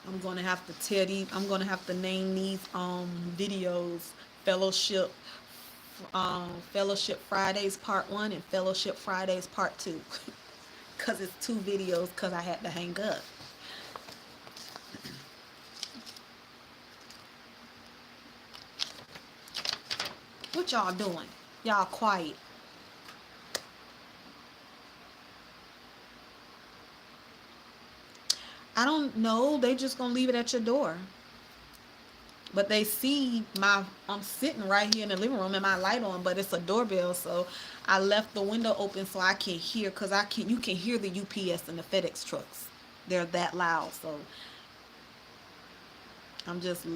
I'm gonna have to tell these. I'm gonna have to name these videos Fellowship, Fellowship Fridays Part 1 and Fellowship Fridays Part 2, cause it's 2 videos. Cause I had to hang up. What y'all doing? Y'all quiet. I don't know. They just gonna leave it at your door. But they see I'm sitting right here in the living room and my light on, but it's a doorbell, so I left the window open so I can hear, cause you can hear the UPS and the FedEx trucks. They're that loud, so I'm just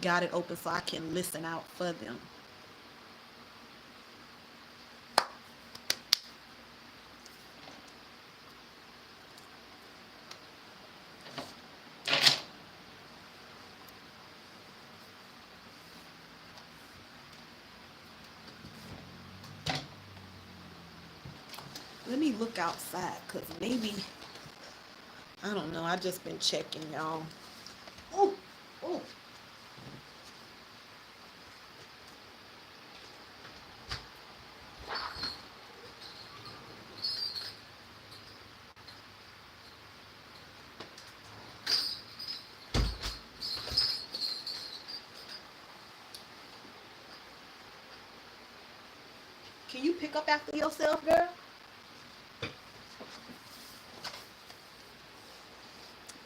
got it open so I can listen out for them. Let me look outside, cause maybe, I don't know, I just been checking, y'all. Oh, oh. Can you pick up after yourself, girl?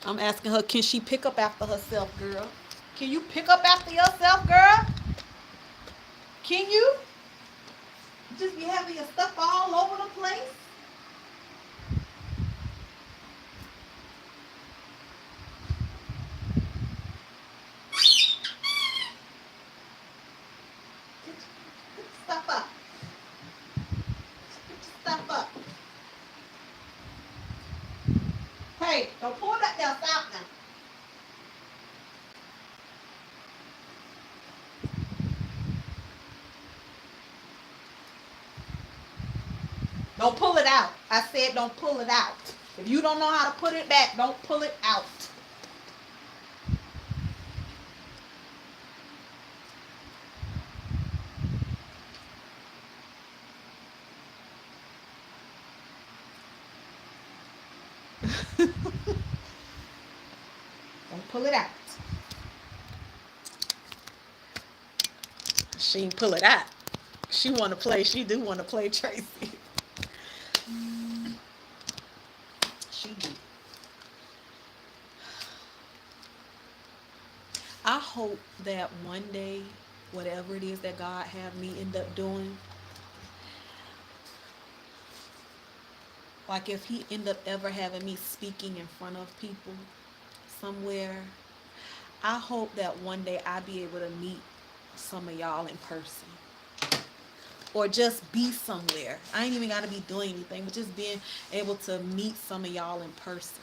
I'm asking her, can she pick up after herself, girl? Can you pick up after yourself, girl? Can you? Just be having your stuff all over the place? Get your stuff up. Get your stuff up. Hey, don't pull that else out now. Don't pull it out. I said don't pull it out. If you don't know how to put it back, don't pull it out. Don't pull it out. She ain't pull it out. She want to play. She do want to play Tracy. She do. I hope that one day, whatever it is that God have me end up doing, like if he end up ever having me speaking in front of people somewhere, I hope that one day I be able to meet some of y'all in person. Or just be somewhere. I ain't even got to be doing anything, but just being able to meet some of y'all in person.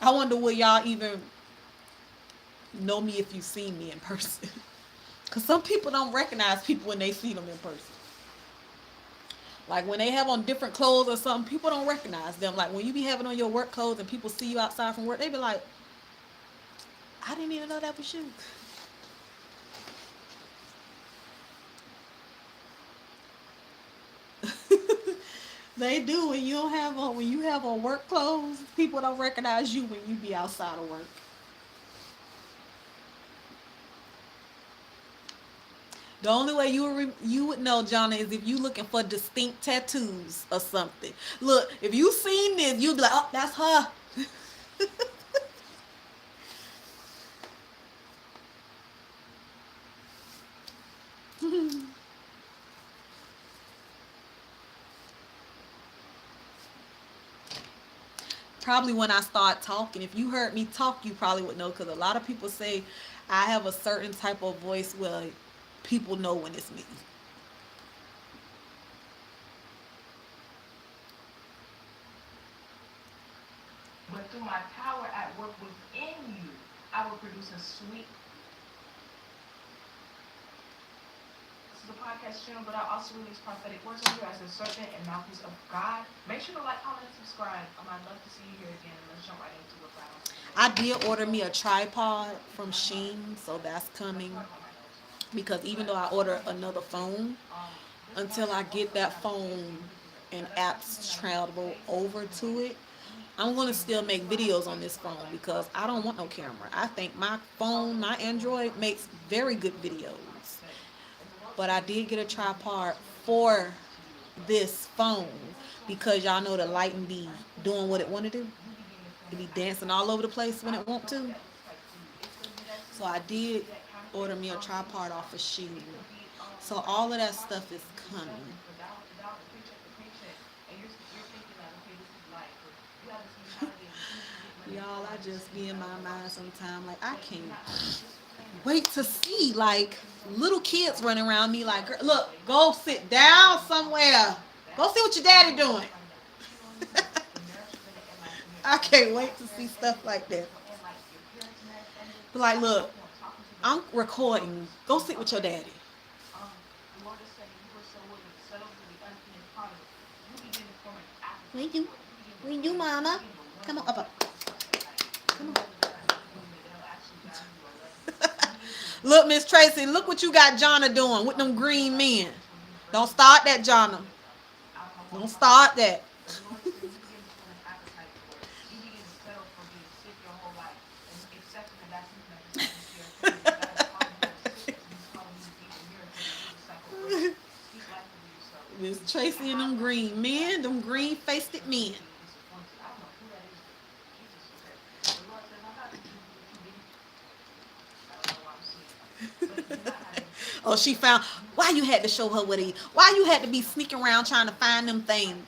I wonder will y'all even know me if you see me in person. Because some people don't recognize people when they see them in person. Like when they have on different clothes or something, people don't recognize them. Like when you be having on your work clothes and people see you outside from work, they be like, I didn't even know that was you. They do when you don't have on when you have on work clothes. People don't recognize you when you be outside of work. The only way you would know, Jonna, is if you looking for distinct tattoos or something. Look, if you seen this, you'd be like, oh, that's her. Probably when I start talking. If you heard me talk, you probably would know, because a lot of people say I have a certain type of voice where people know when it's me. But through my power at work within you, I will produce a sweet. This is a podcast channel, but I also release prophetic words on here as a servant and mouthpiece of God. Make sure to like, comment, and subscribe. I'd love to see you here again. Let's jump right into it. I did order me a tripod from Shein, so that's coming. Because even though I ordered another phone, until I get that phone and apps travel over to it, I'm going to still make videos on this phone because I don't want no camera. I think my phone, my Android, makes very good videos. But I did get a tripod for this phone because y'all know the lighting be doing what it want to do. It be dancing all over the place when it want to. So I did order me a tripod off of Shein. So all of that stuff is coming. Y'all, I just be in my mind sometime like I can't wait to see like little kids running around me like, look, go sit down somewhere. Go see what your daddy doing. I can't wait to see stuff like that. But like, look, I'm recording. Go sit with your daddy. We do, mama. Come on, up. Come on. Look, Miss Tracy, look what you got Jonna doing with them green men. Don't start that, Jonna. Don't start that. Miss Tracy and them green men, them green-faced men. Oh, she found, why you had to show her what he, why you had to be sneaking around trying to find them things.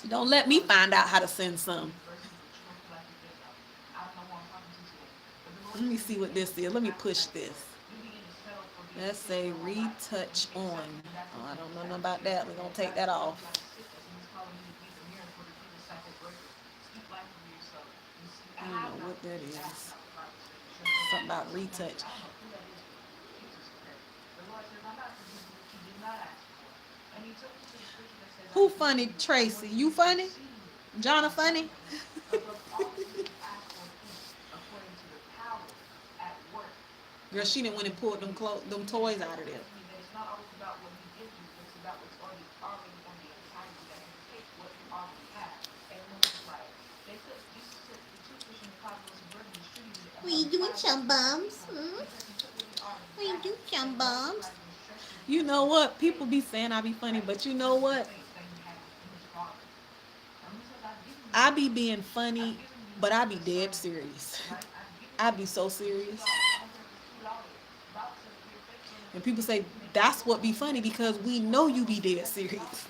Don't let me find out how to send some. Let me see what this is. Let me push this. Let's say retouch on. Oh, I don't know nothing about that. We're going to take that off. I don't know what that is. Something about retouch. And he took me to the scripture that says, Who funny, Tracy? You funny? Jonna funny? above all that you can ask or think, according to the power at work. Girl, she didn't went and pulled them toys out of there. That it's not always about what he gives you, it's about what's already on the inside of you that can take what you already have. And it was like, they took, Jesus took the toothbrush and the closet was burden distributed it. What you doing, chum bums? What you do, chum bums? You know what? People be saying I be funny, but you know what? I be being funny, but I be dead serious. I be so serious. And people say that's what be funny because we know you be dead serious.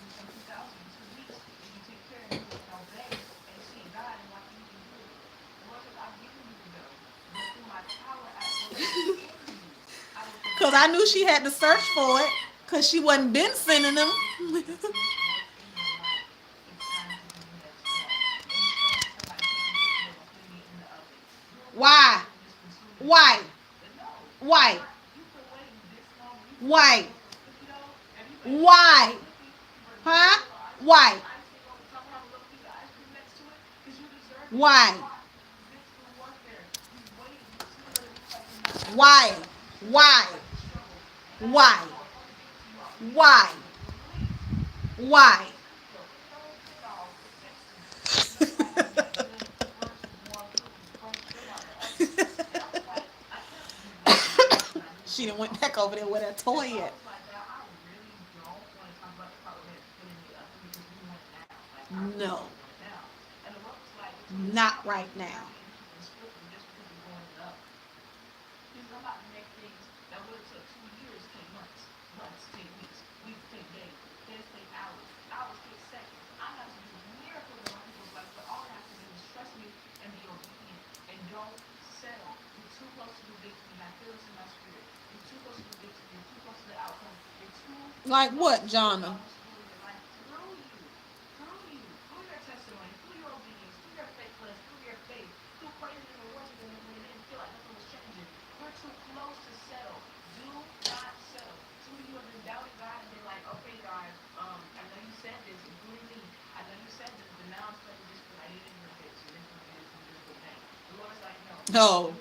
Cause I knew she had to search for it, cause she wasn't been sending them. Why? Why? Why? Why? Why? Huh? Why? Why? Why? Why? Why? Why? Why? She done went back over there with her toy yet. No. Not right now. Like what, Jonna? No.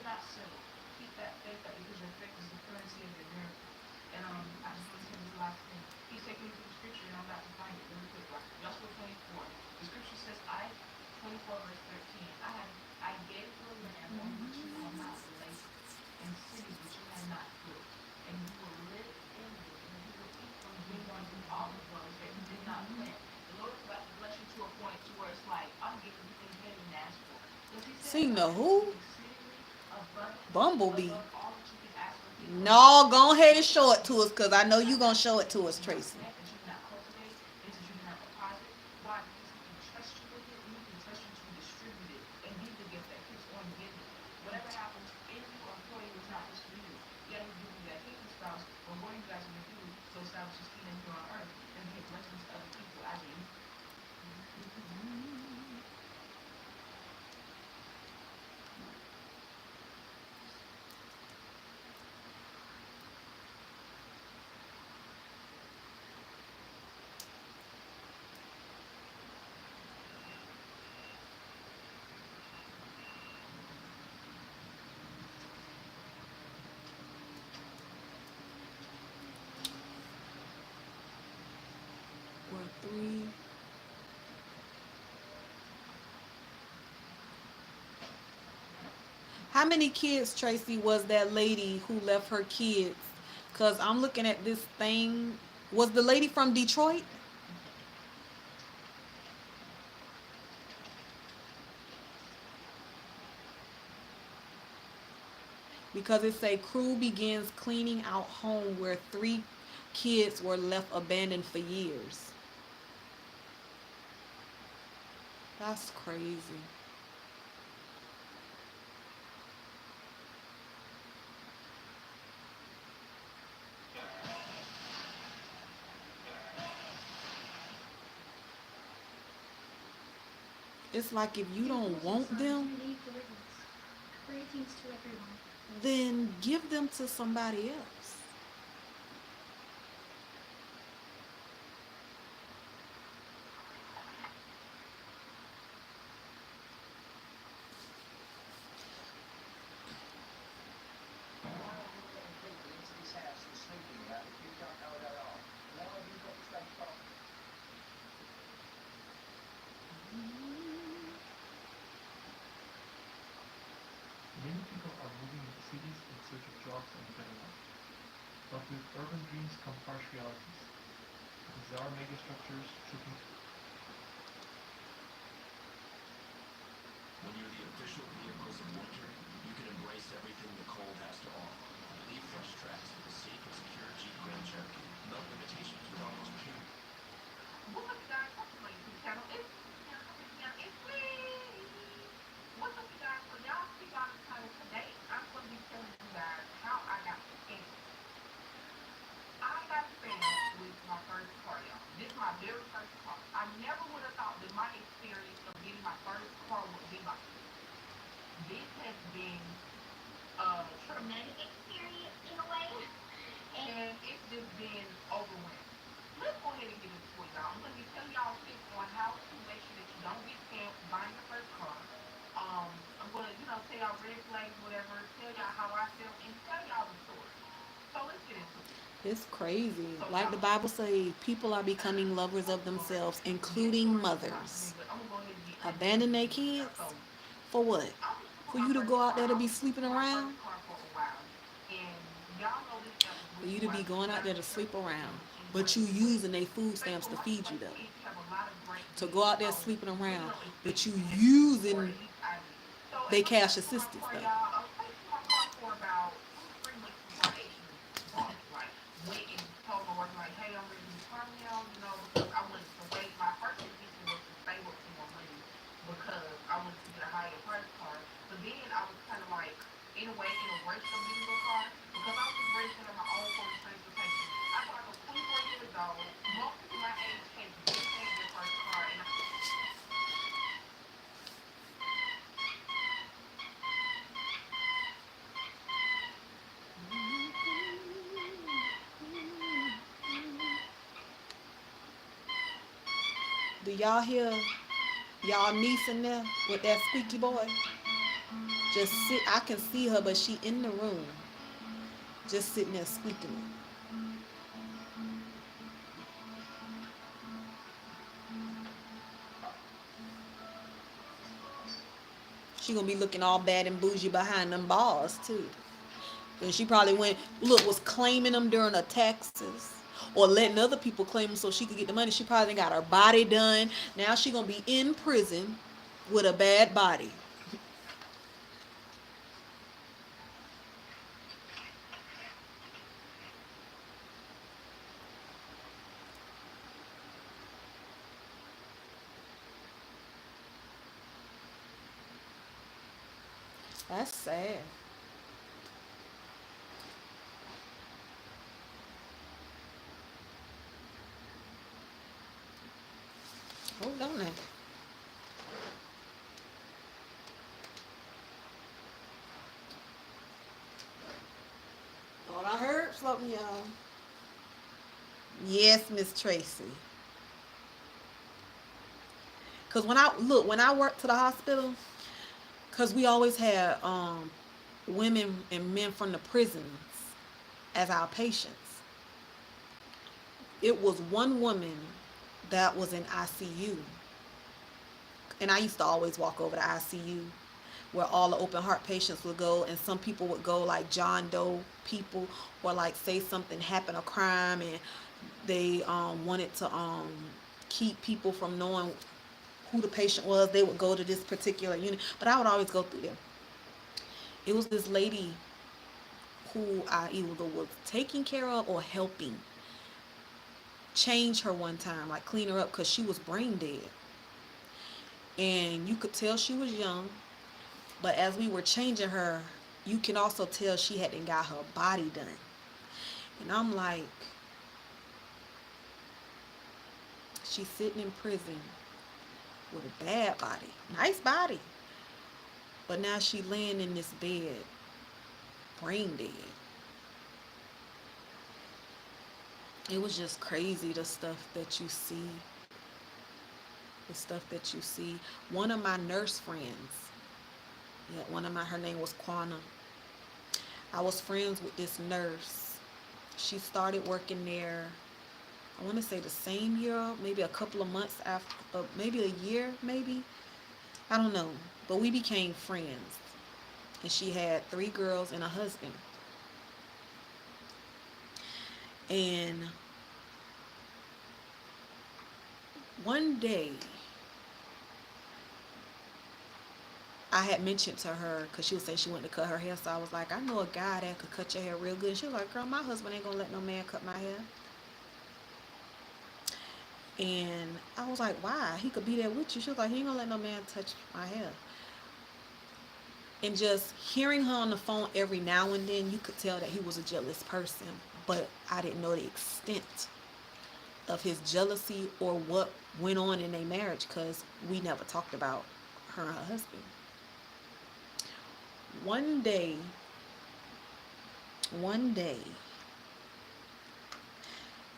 Sing the who? Bumblebee. No, go ahead and show it to us, because I know you're going to show it to us, Tracy. Three. How many kids, Tracy, was that lady who left her kids? Because I'm looking at this thing. Was the lady from Detroit? Because it say crew begins cleaning out home where 3 kids were left abandoned for years. That's crazy. It's like if you don't want them, then give them to somebody else. people are moving into cities in search of jobs and a better life. But with urban dreams come harsh realities. Bizarre megastructures tripping. When you're the official vehicles of winter, you can embrace everything the cold has to offer. Leave fresh tracks with a safe and secure Jeep Grand Cherokee. No limitations with almost pure. What's up, you guys? Welcome to my YouTube channel. It's me. What's up, you guys? So y'all see on the title today, I'm going to be telling you guys how I got scammed. I got scammed with my first car, y'all. This is my very first car. I never would have thought that my experience of getting my first car would be like this. This has been a traumatic experience in a way, and it's just been overwhelming. Let's go ahead and get into it, y'all. I'm going to be telling y'all tips on how to make sure that you don't get scammed buying your first car. I'm going to, tell y'all red flags, whatever, tell y'all how I feel, and tell y'all the story. So let's get into it. It's crazy. Like the Bible say, people are becoming lovers of themselves, including mothers. Abandon their kids? For what? For you to go out there to be sleeping around? For you to be going out there to sleep around, but you using their food stamps to feed you though. To go out there sleeping around, but you using their cash assistance though. In a race of getting a car, because I was racing on my own form of transportation. I thought I was 24 years old, most of my age had just had their first car, and Do y'all hear y'all niece in there with that squeaky boy? Just sit, I can see her, but she in the room. Just sitting there squeaking. She gonna be looking all bad and bougie behind them bars too. And she probably was claiming them during her taxes. Or letting other people claim them so she could get the money. She probably got her body done. Now she gonna be in prison with a bad body. That's sad. Hold on now. Thought I heard something, y'all. Yes, Miss Tracy. Cause when I worked to the hospital, cause we always had women and men from the prisons as our patients. It was one woman that was in ICU. And I used to always walk over to ICU where all the open heart patients would go, and some people would go like John Doe people, or like say something happened, a crime, and they wanted to keep people from knowing who the patient was. They would go to this particular unit, but I would always go through there. It was this lady who I either was taking care of or helping change her one time, like clean her up, because she was brain dead. And you could tell she was young, but as we were changing her, you can also tell she hadn't got her body done. And I'm like, she's sitting in prison with a bad body, nice body, but now she laying in this bed, brain dead. It was just crazy, the stuff that you see. The stuff that you see. One of my nurse friends, her name was Quana. I was friends with this nurse. She started working there, I want to say the same year, maybe a couple of months after, maybe a year, maybe. I don't know. But we became friends. and she had 3 girls and a husband. And one day I had mentioned to her, because she was saying she wanted to cut her hair, so I was like, I know a guy that could cut your hair real good. She was like, girl, my husband ain't gonna let no man cut my hair. And I was like, why? He could be there with you. She was like, he ain't gonna let no man touch my hair. And just hearing her on the phone every now and then, you could tell that he was a jealous person. But I didn't know the extent of his jealousy or what went on in their marriage, because we never talked about her and her husband. One day,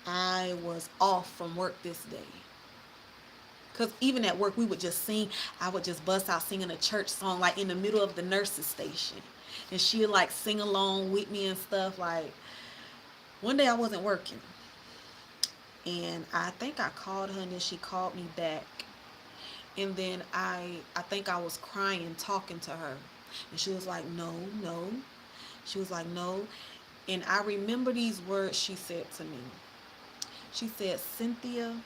I was off from work this day. Because even at work, we would just sing. I would just bust out singing a church song, like in the middle of the nurses station. And she would like sing along with me and stuff. Like, one day I wasn't working. And I think I called her, and then she called me back. And then I think I was crying, talking to her. And she was like, no. She was like, no. And I remember these words she said to me. She said, Cynthia,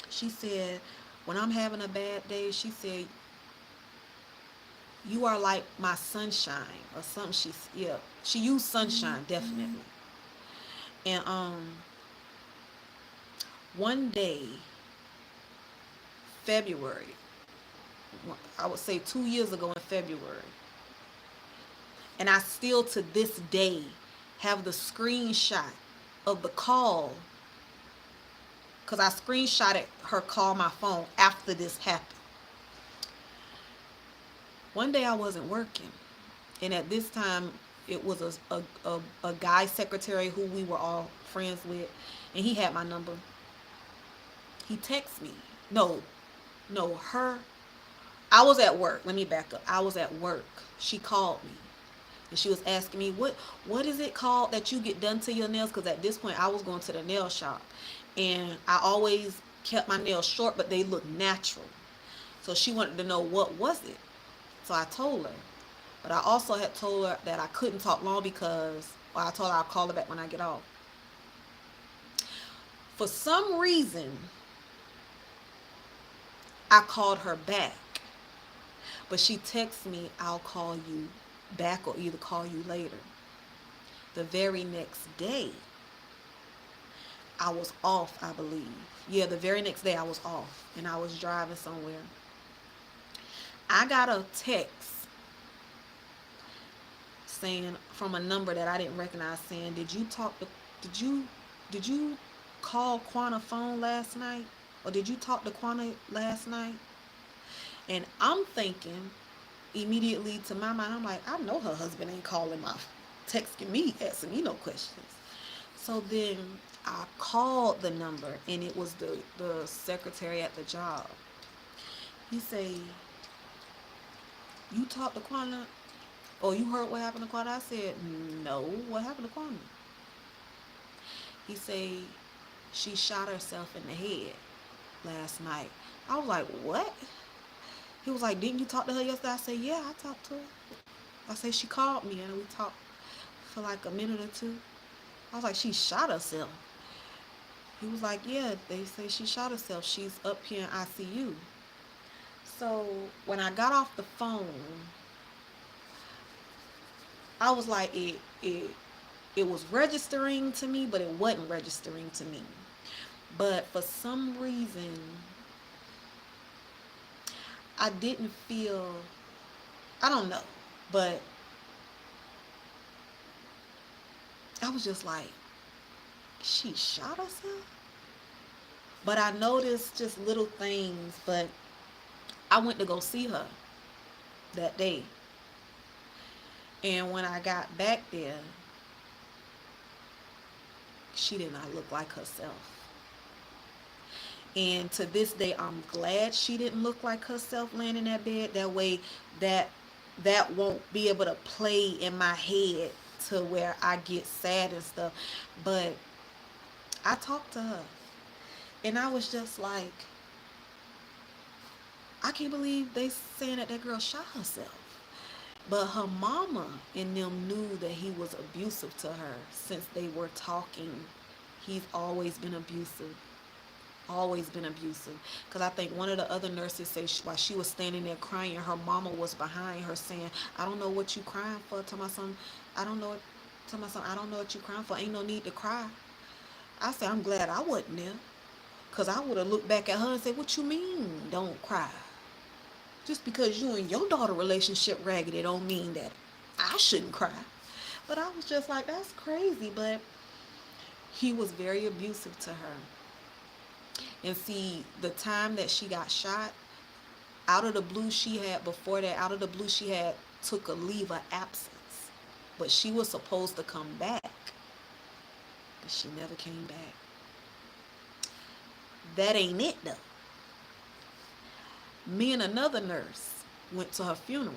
she said, when I'm having a bad day, she said, you are like my sunshine, or something. She used sunshine, definitely. And one day, February, I would say 2 years ago in February, and I still to this day have the screenshot of the call, because I screenshotted her call my phone after this happened. One day I wasn't working, and at this time it was a guy secretary who we were all friends with, and he had my number. He texted me. I was at work. Let me back up. I was at work. She called me. And she was asking me, what is it called that you get done to your nails? Because at this point, I was going to the nail shop. And I always kept my nails short, but they looked natural. So she wanted to know what was it. So I told her. But I also had told her that I couldn't talk long because, I told her I'll call her back when I get off. For some reason, I called her back. But she texted me, I'll call you back or either call you later. The very next day, I was off, I believe. Yeah, the very next day I was off, and I was driving somewhere. I got a text saying, from a number that I didn't recognize, saying, did you call Quanta phone last night? Or did you talk to Quanta last night? And I'm thinking immediately to my mind, I'm like, I know her husband ain't texting me, asking me no questions. So then I called the number, and it was the secretary at the job. He say, you talked to Quanta? Or you heard what happened to Quanta? I said, no, what happened to Quanta? He say, she shot herself in the head last night. I was like, what? He was like, didn't you talk to her yesterday? I said, yeah, I talked to her. I said, she called me, and we talked for like a minute or two. I was like, she shot herself. He was like, yeah, they say she shot herself. She's up here in ICU. So when I got off the phone, I was like, it was registering to me, but it wasn't registering to me. But for some reason, I didn't feel, I don't know, but I was just like, she shot herself? But I noticed just little things, but I went to go see her that day. And when I got back there, she did not look like herself. And to this day, I'm glad she didn't look like herself laying in that bed. That way, that won't be able to play in my head to where I get sad and stuff. But I talked to her, and I was just like, I can't believe they saying that girl shot herself. But her mama and them knew that he was abusive to her since they were talking. He's always been abusive. Always been abusive. Because I think one of the other nurses said while she was standing there crying, her mama was behind her saying, I don't know what you crying for. Tell my son, I don't know. Tell my son, I don't know what you crying for. Ain't no need to cry. I said, I'm glad I wasn't there. Because I would have looked back at her and said, what you mean don't cry? Just because you and your daughter relationship raggedy don't mean that I shouldn't cry. But I was just like, that's crazy. But he was very abusive to her. And see, the time that she got shot, out of the blue she had, before that, out of the blue she had took a leave of absence. But she was supposed to come back. But she never came back. That ain't it though. Me and another nurse went to her funeral.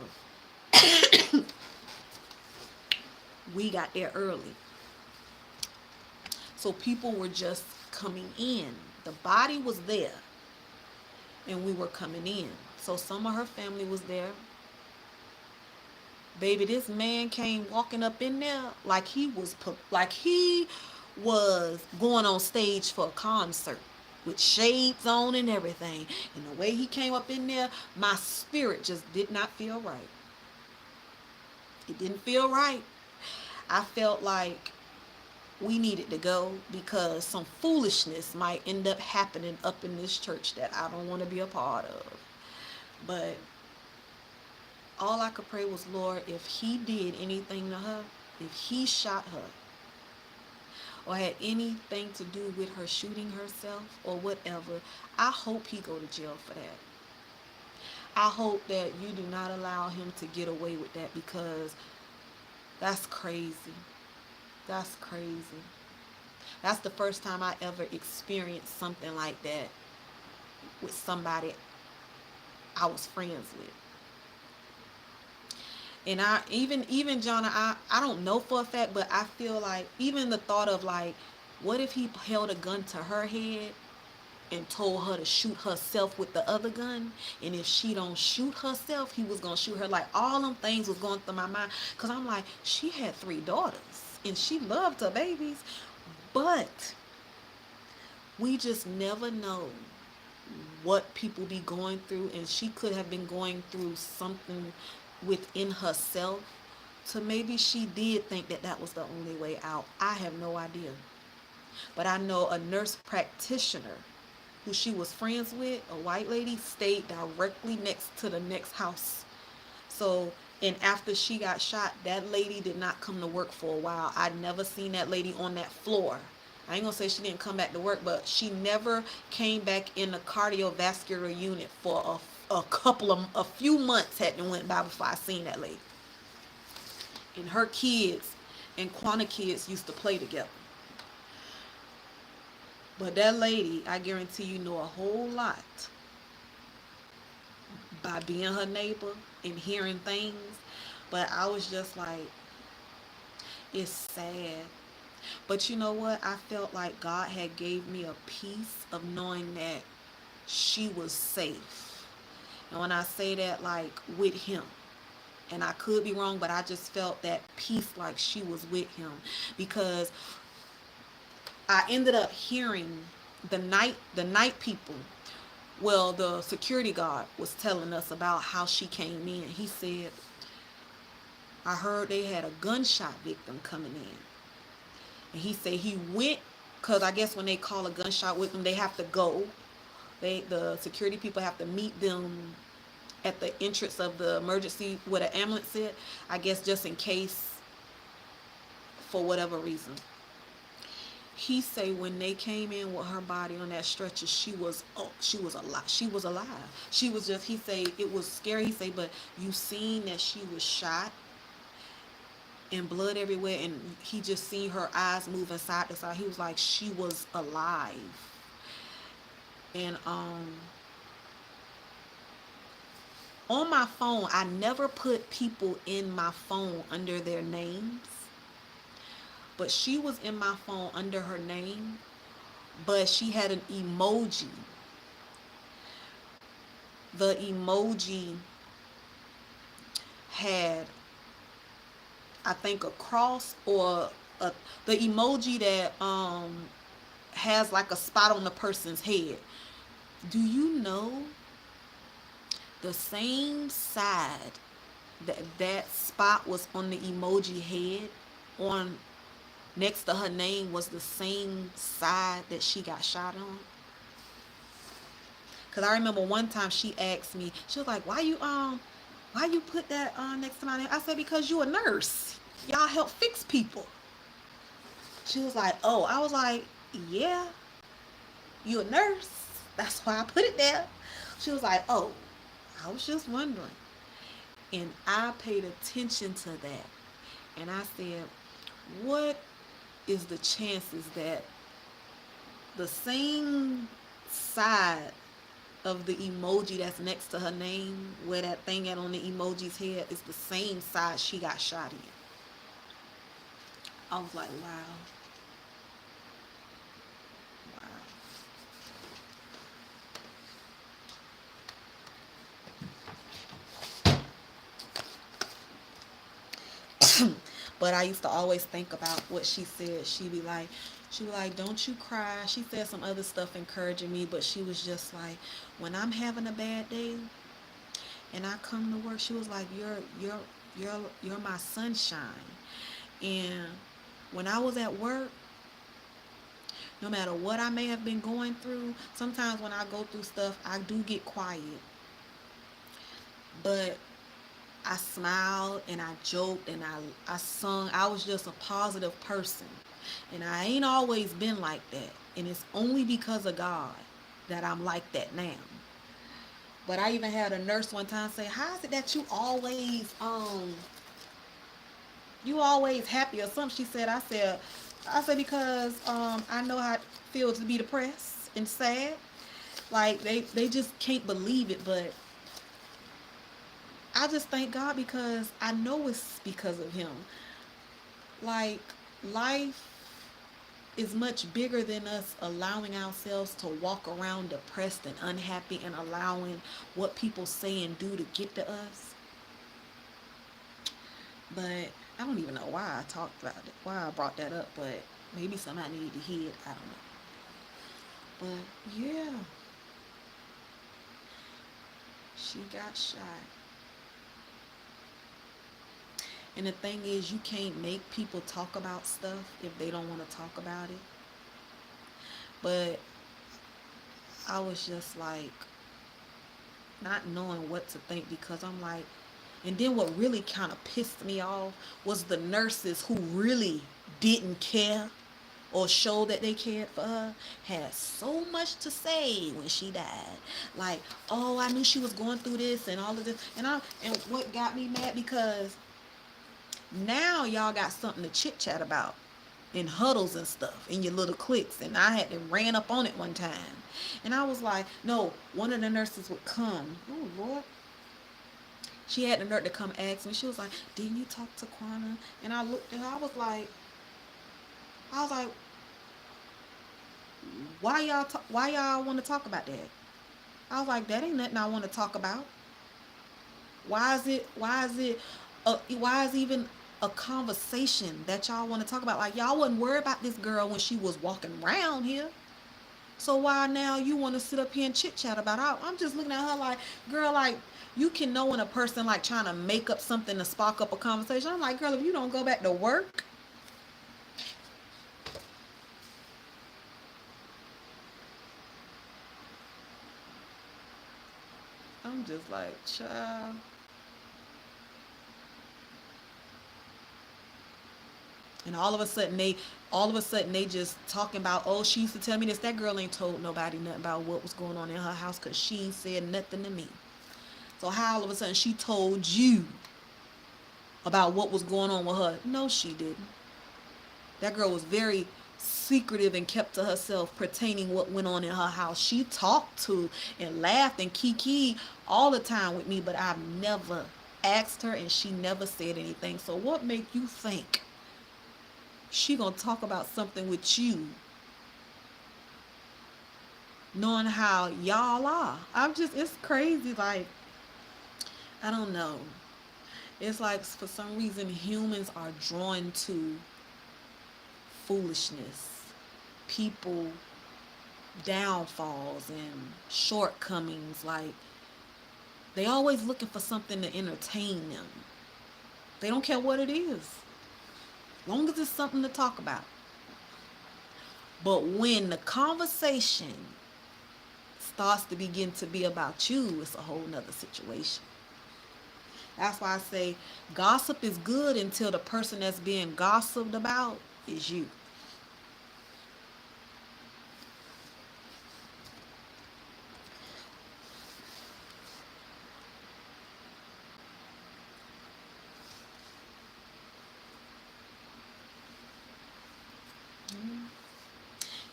We got there early. So people were just coming in. The body was there. And we were coming in. So some of her family was there. Baby, this man came walking up in there like he was going on stage for a concert. With shades on and everything. And the way he came up in there, my spirit just did not feel right. It didn't feel right. I felt like we needed to go because some foolishness might end up happening up in this church that I don't want to be a part of. But all I could pray was, Lord, if he did anything to her, if he shot her, or had anything to do with her shooting herself or whatever, I hope he go to jail for that. I hope that you do not allow him to get away with that because that's crazy. That's crazy. That's the first time I ever experienced something like that with somebody I was friends with. And even Jonna, I don't know for a fact, but I feel like even the thought of like, what if he held a gun to her head and told her to shoot herself with the other gun? And if she don't shoot herself, he was going to shoot her. Like all them things was going through my mind. Because I'm like, she had 3 daughters and she loved her babies. But we just never know what people be going through. And she could have been going through something within herself, so maybe she did think that that was the only way out. I have no idea. But I know a nurse practitioner who she was friends with, a white lady, stayed directly next to the next house. So, and after she got shot, that lady did not come to work for a while. I'd never seen that lady on that floor. I ain't gonna say she didn't come back to work, but she never came back in the cardiovascular unit for a few months had to went by before I seen that lady. And her kids and Quanta kids used to play together. But that lady, I guarantee you, know a whole lot by being her neighbor and hearing things. But I was just like, it's sad. But you know what? I felt like God had gave me a peace of knowing that she was safe. And when I say that, like, with him. And I could be wrong, but I just felt that peace like she was with him. Because I ended up hearing the night people, well, the security guard was telling us about how she came in. He said, I heard they had a gunshot victim coming in. And he said he went, because I guess when they call a gunshot victim, they have to go. The security people have to meet them at the entrance of the emergency where the ambulance is, I guess just in case, for whatever reason. He say when they came in with her body on that stretcher, she was alive. She was just, he say it was scary. He say, but you seen that she was shot and blood everywhere, and he just seen her eyes moving side to side. He was like, she was alive. And on my phone, I never put people in my phone under their names, but she was in my phone under her name, but she had an emoji. The emoji had I think a cross or the emoji that has like a spot on the person's head. Do you know the same side that spot was on the emoji head on next to her name was the same side that she got shot on? Cause I remember one time she asked me, she was like, why you put that on next to my name? I said, because you a nurse. Y'all help fix people. She was like, oh. I was like, yeah, you a nurse. That's why I put it there. She was like, oh, I was just wondering. And I paid attention to that. And I said, what is the chances that the same side of the emoji that's next to her name, where that thing at on the emoji's head, is the same side she got shot in? I was like, wow. But I used to always think about what she said. She be like, don't you cry. She said some other stuff encouraging me, but she was just like, when I'm having a bad day and I come to work, she was like, you're my sunshine. And when I was at work, no matter what I may have been going through, sometimes when I go through stuff, I do get quiet. But I smiled and I joked and I sung. I was just a positive person. And I ain't always been like that. And it's only because of God that I'm like that now. But I even had a nurse one time say, how is it that you always happy or something? She said, I said, because I know how it feels to be depressed and sad. Like they just can't believe it, but I just thank God because I know it's because of him. Like, life is much bigger than us allowing ourselves to walk around depressed and unhappy and allowing what people say and do to get to us. But I don't even know why I talked about it, why I brought that up, but maybe somebody needed to hear it. I don't know. But yeah, she got shot. And the thing is, you can't make people talk about stuff if they don't want to talk about it. But I was just like, not knowing what to think, because I'm like, and then what really kind of pissed me off was the nurses who really didn't care or show that they cared for her had so much to say when she died. Like, oh, I knew she was going through this and all of this. And what got me mad, because now y'all got something to chit chat about in huddles and stuff in your little cliques. And I had to ran up on it one time. And I was like, no, one of the nurses would come. Oh, Lord. She had the nerve to come ask me. She was like, didn't you talk to Quana? And I looked at her. I was like, why y'all want to talk about that? I was like, that ain't nothing I want to talk about. Why is even a conversation that y'all want to talk about? Like, y'all wasn't worried about this girl when she was walking around here. So why now you want to sit up here and chit chat about it? I'm just looking at her like, girl, like, you can know when a person like trying to make up something to spark up a conversation. I'm like, girl, if you don't go back to work. I'm just like, child. And all of a sudden they just talking about, oh, she used to tell me this. That girl ain't told nobody nothing about what was going on in her house, because she ain't said nothing to me. So how all of a sudden she told you about what was going on with her? No, she didn't. That girl was very secretive and kept to herself pertaining what went on in her house. She talked to and laughed and kiki all the time with me, but I've never asked her and she never said anything. So what make you think she gonna talk about something with you, knowing how y'all are? It's crazy. Like, I don't know. It's like for some reason humans are drawn to foolishness, people downfalls and shortcomings. Like they always looking for something to entertain them. They don't care what it is, long as it's something to talk about. But when the conversation starts to begin to be about you, it's a whole nother situation. That's why I say gossip is good until the person that's being gossiped about is you.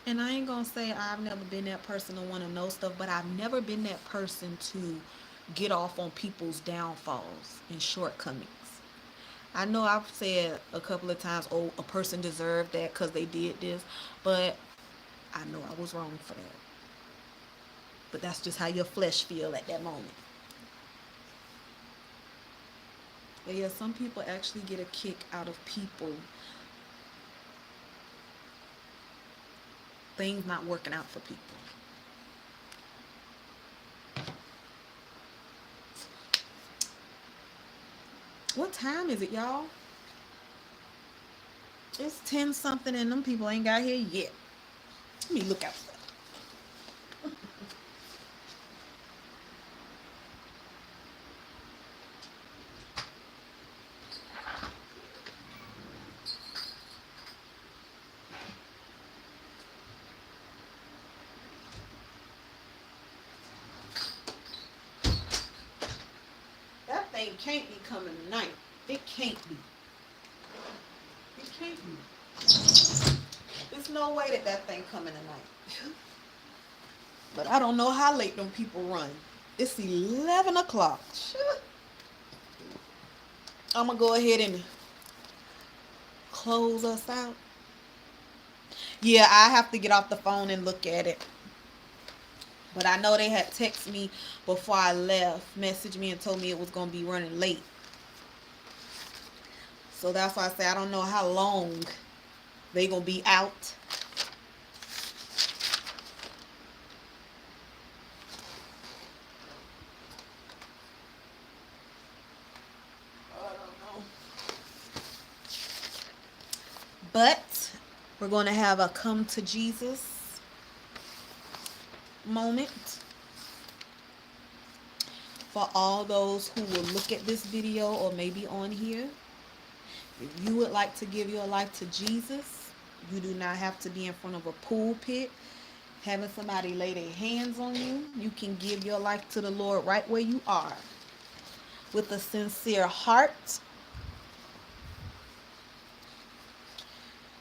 And I ain't gonna say I've never been that person to want to know stuff, but I've never been that person to get off on people's downfalls and shortcomings. I know I've said a couple of times, oh, a person deserved that because they did this, but I know I was wrong for that. But that's just how your flesh feel at that moment. But yeah, some people actually get a kick out of people, things not working out for people. What time is it, y'all? It's 10 something and them people ain't got here yet. Let me look outside. That thing can't be coming tonight. It can't be. It can't be. There's no way that that thing coming tonight. But I don't know how late them people run. It's 11 o'clock. I'm going to go ahead and close us out. Yeah, I have to get off the phone and look at it. But I know they had texted me before I left, messaged me and told me it was going to be running late. So that's why I say I don't know how long they going to be out. I don't know. But we're going to have a come to Jesus moment for all those who will look at this video or maybe on here. If you would like to give your life to Jesus, you do not have to be in front of a pulpit having somebody lay their hands on you. You can give your life to the Lord right where you are with a sincere heart,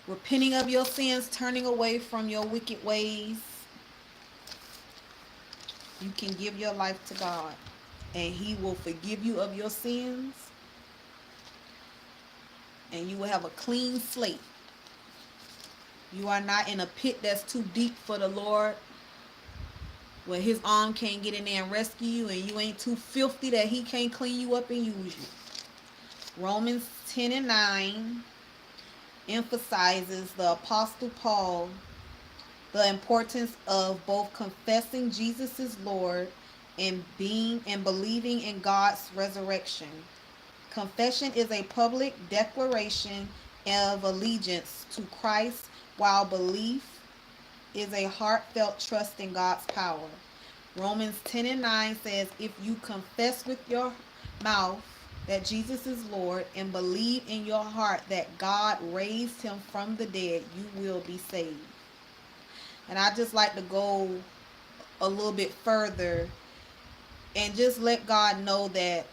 repenting of your sins, turning away from your wicked ways. You can give your life to God and He will forgive you of your sins, and you will have a clean slate. You are not in a pit that's too deep for the Lord, where His arm can't get in there and rescue you, and you ain't too filthy that He can't clean you up and use you. Romans 10:9 emphasizes the Apostle Paul the importance of both confessing Jesus is Lord and believing in God's resurrection. Confession is a public declaration of allegiance to Christ, while belief is a heartfelt trust in God's power. Romans 10:9 says, if you confess with your mouth that Jesus is Lord and believe in your heart that God raised Him from the dead, you will be saved. And I just like to go a little bit further and just let God know that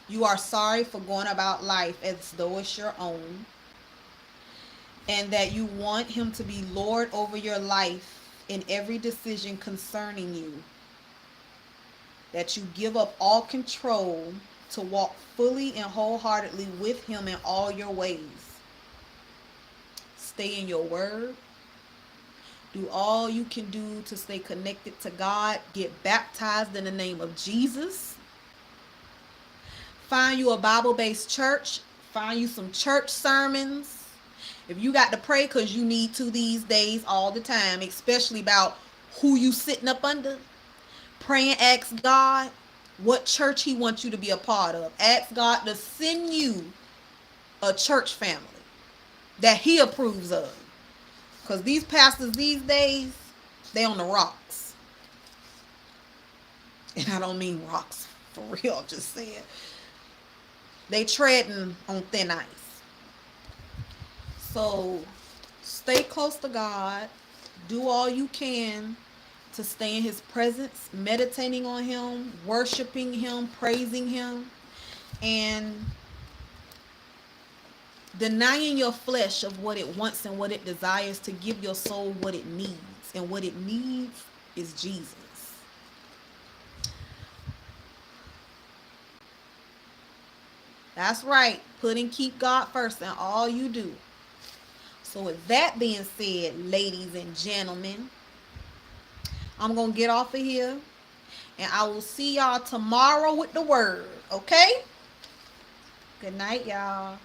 you are sorry for going about life as though it's your own, and that you want Him to be Lord over your life in every decision concerning you. That you give up all control to walk fully and wholeheartedly with Him in all your ways. Stay in your word. Do all you can do to stay connected to God. Get baptized in the name of Jesus. Find you a Bible-based church. Find you some church sermons. If you got to pray, because you need to these days all the time, especially about who you sitting up under, pray and ask God what church he wants you to be a part of. Ask God to send you a church family that he approves of. Because these pastors these days, they on the rocks. And I don't mean rocks for real, I'm just saying. They treading on thin ice. So stay close to God. Do all you can to stay in his presence, meditating on him, worshiping him, praising him, and denying your flesh of what it wants and what it desires to give your soul what it needs. And what it needs is Jesus. That's right. Put and keep God first in all you do. So with that being said, ladies and gentlemen, I'm going to get off of here. And I will see y'all tomorrow with the word. Okay? Good night, y'all.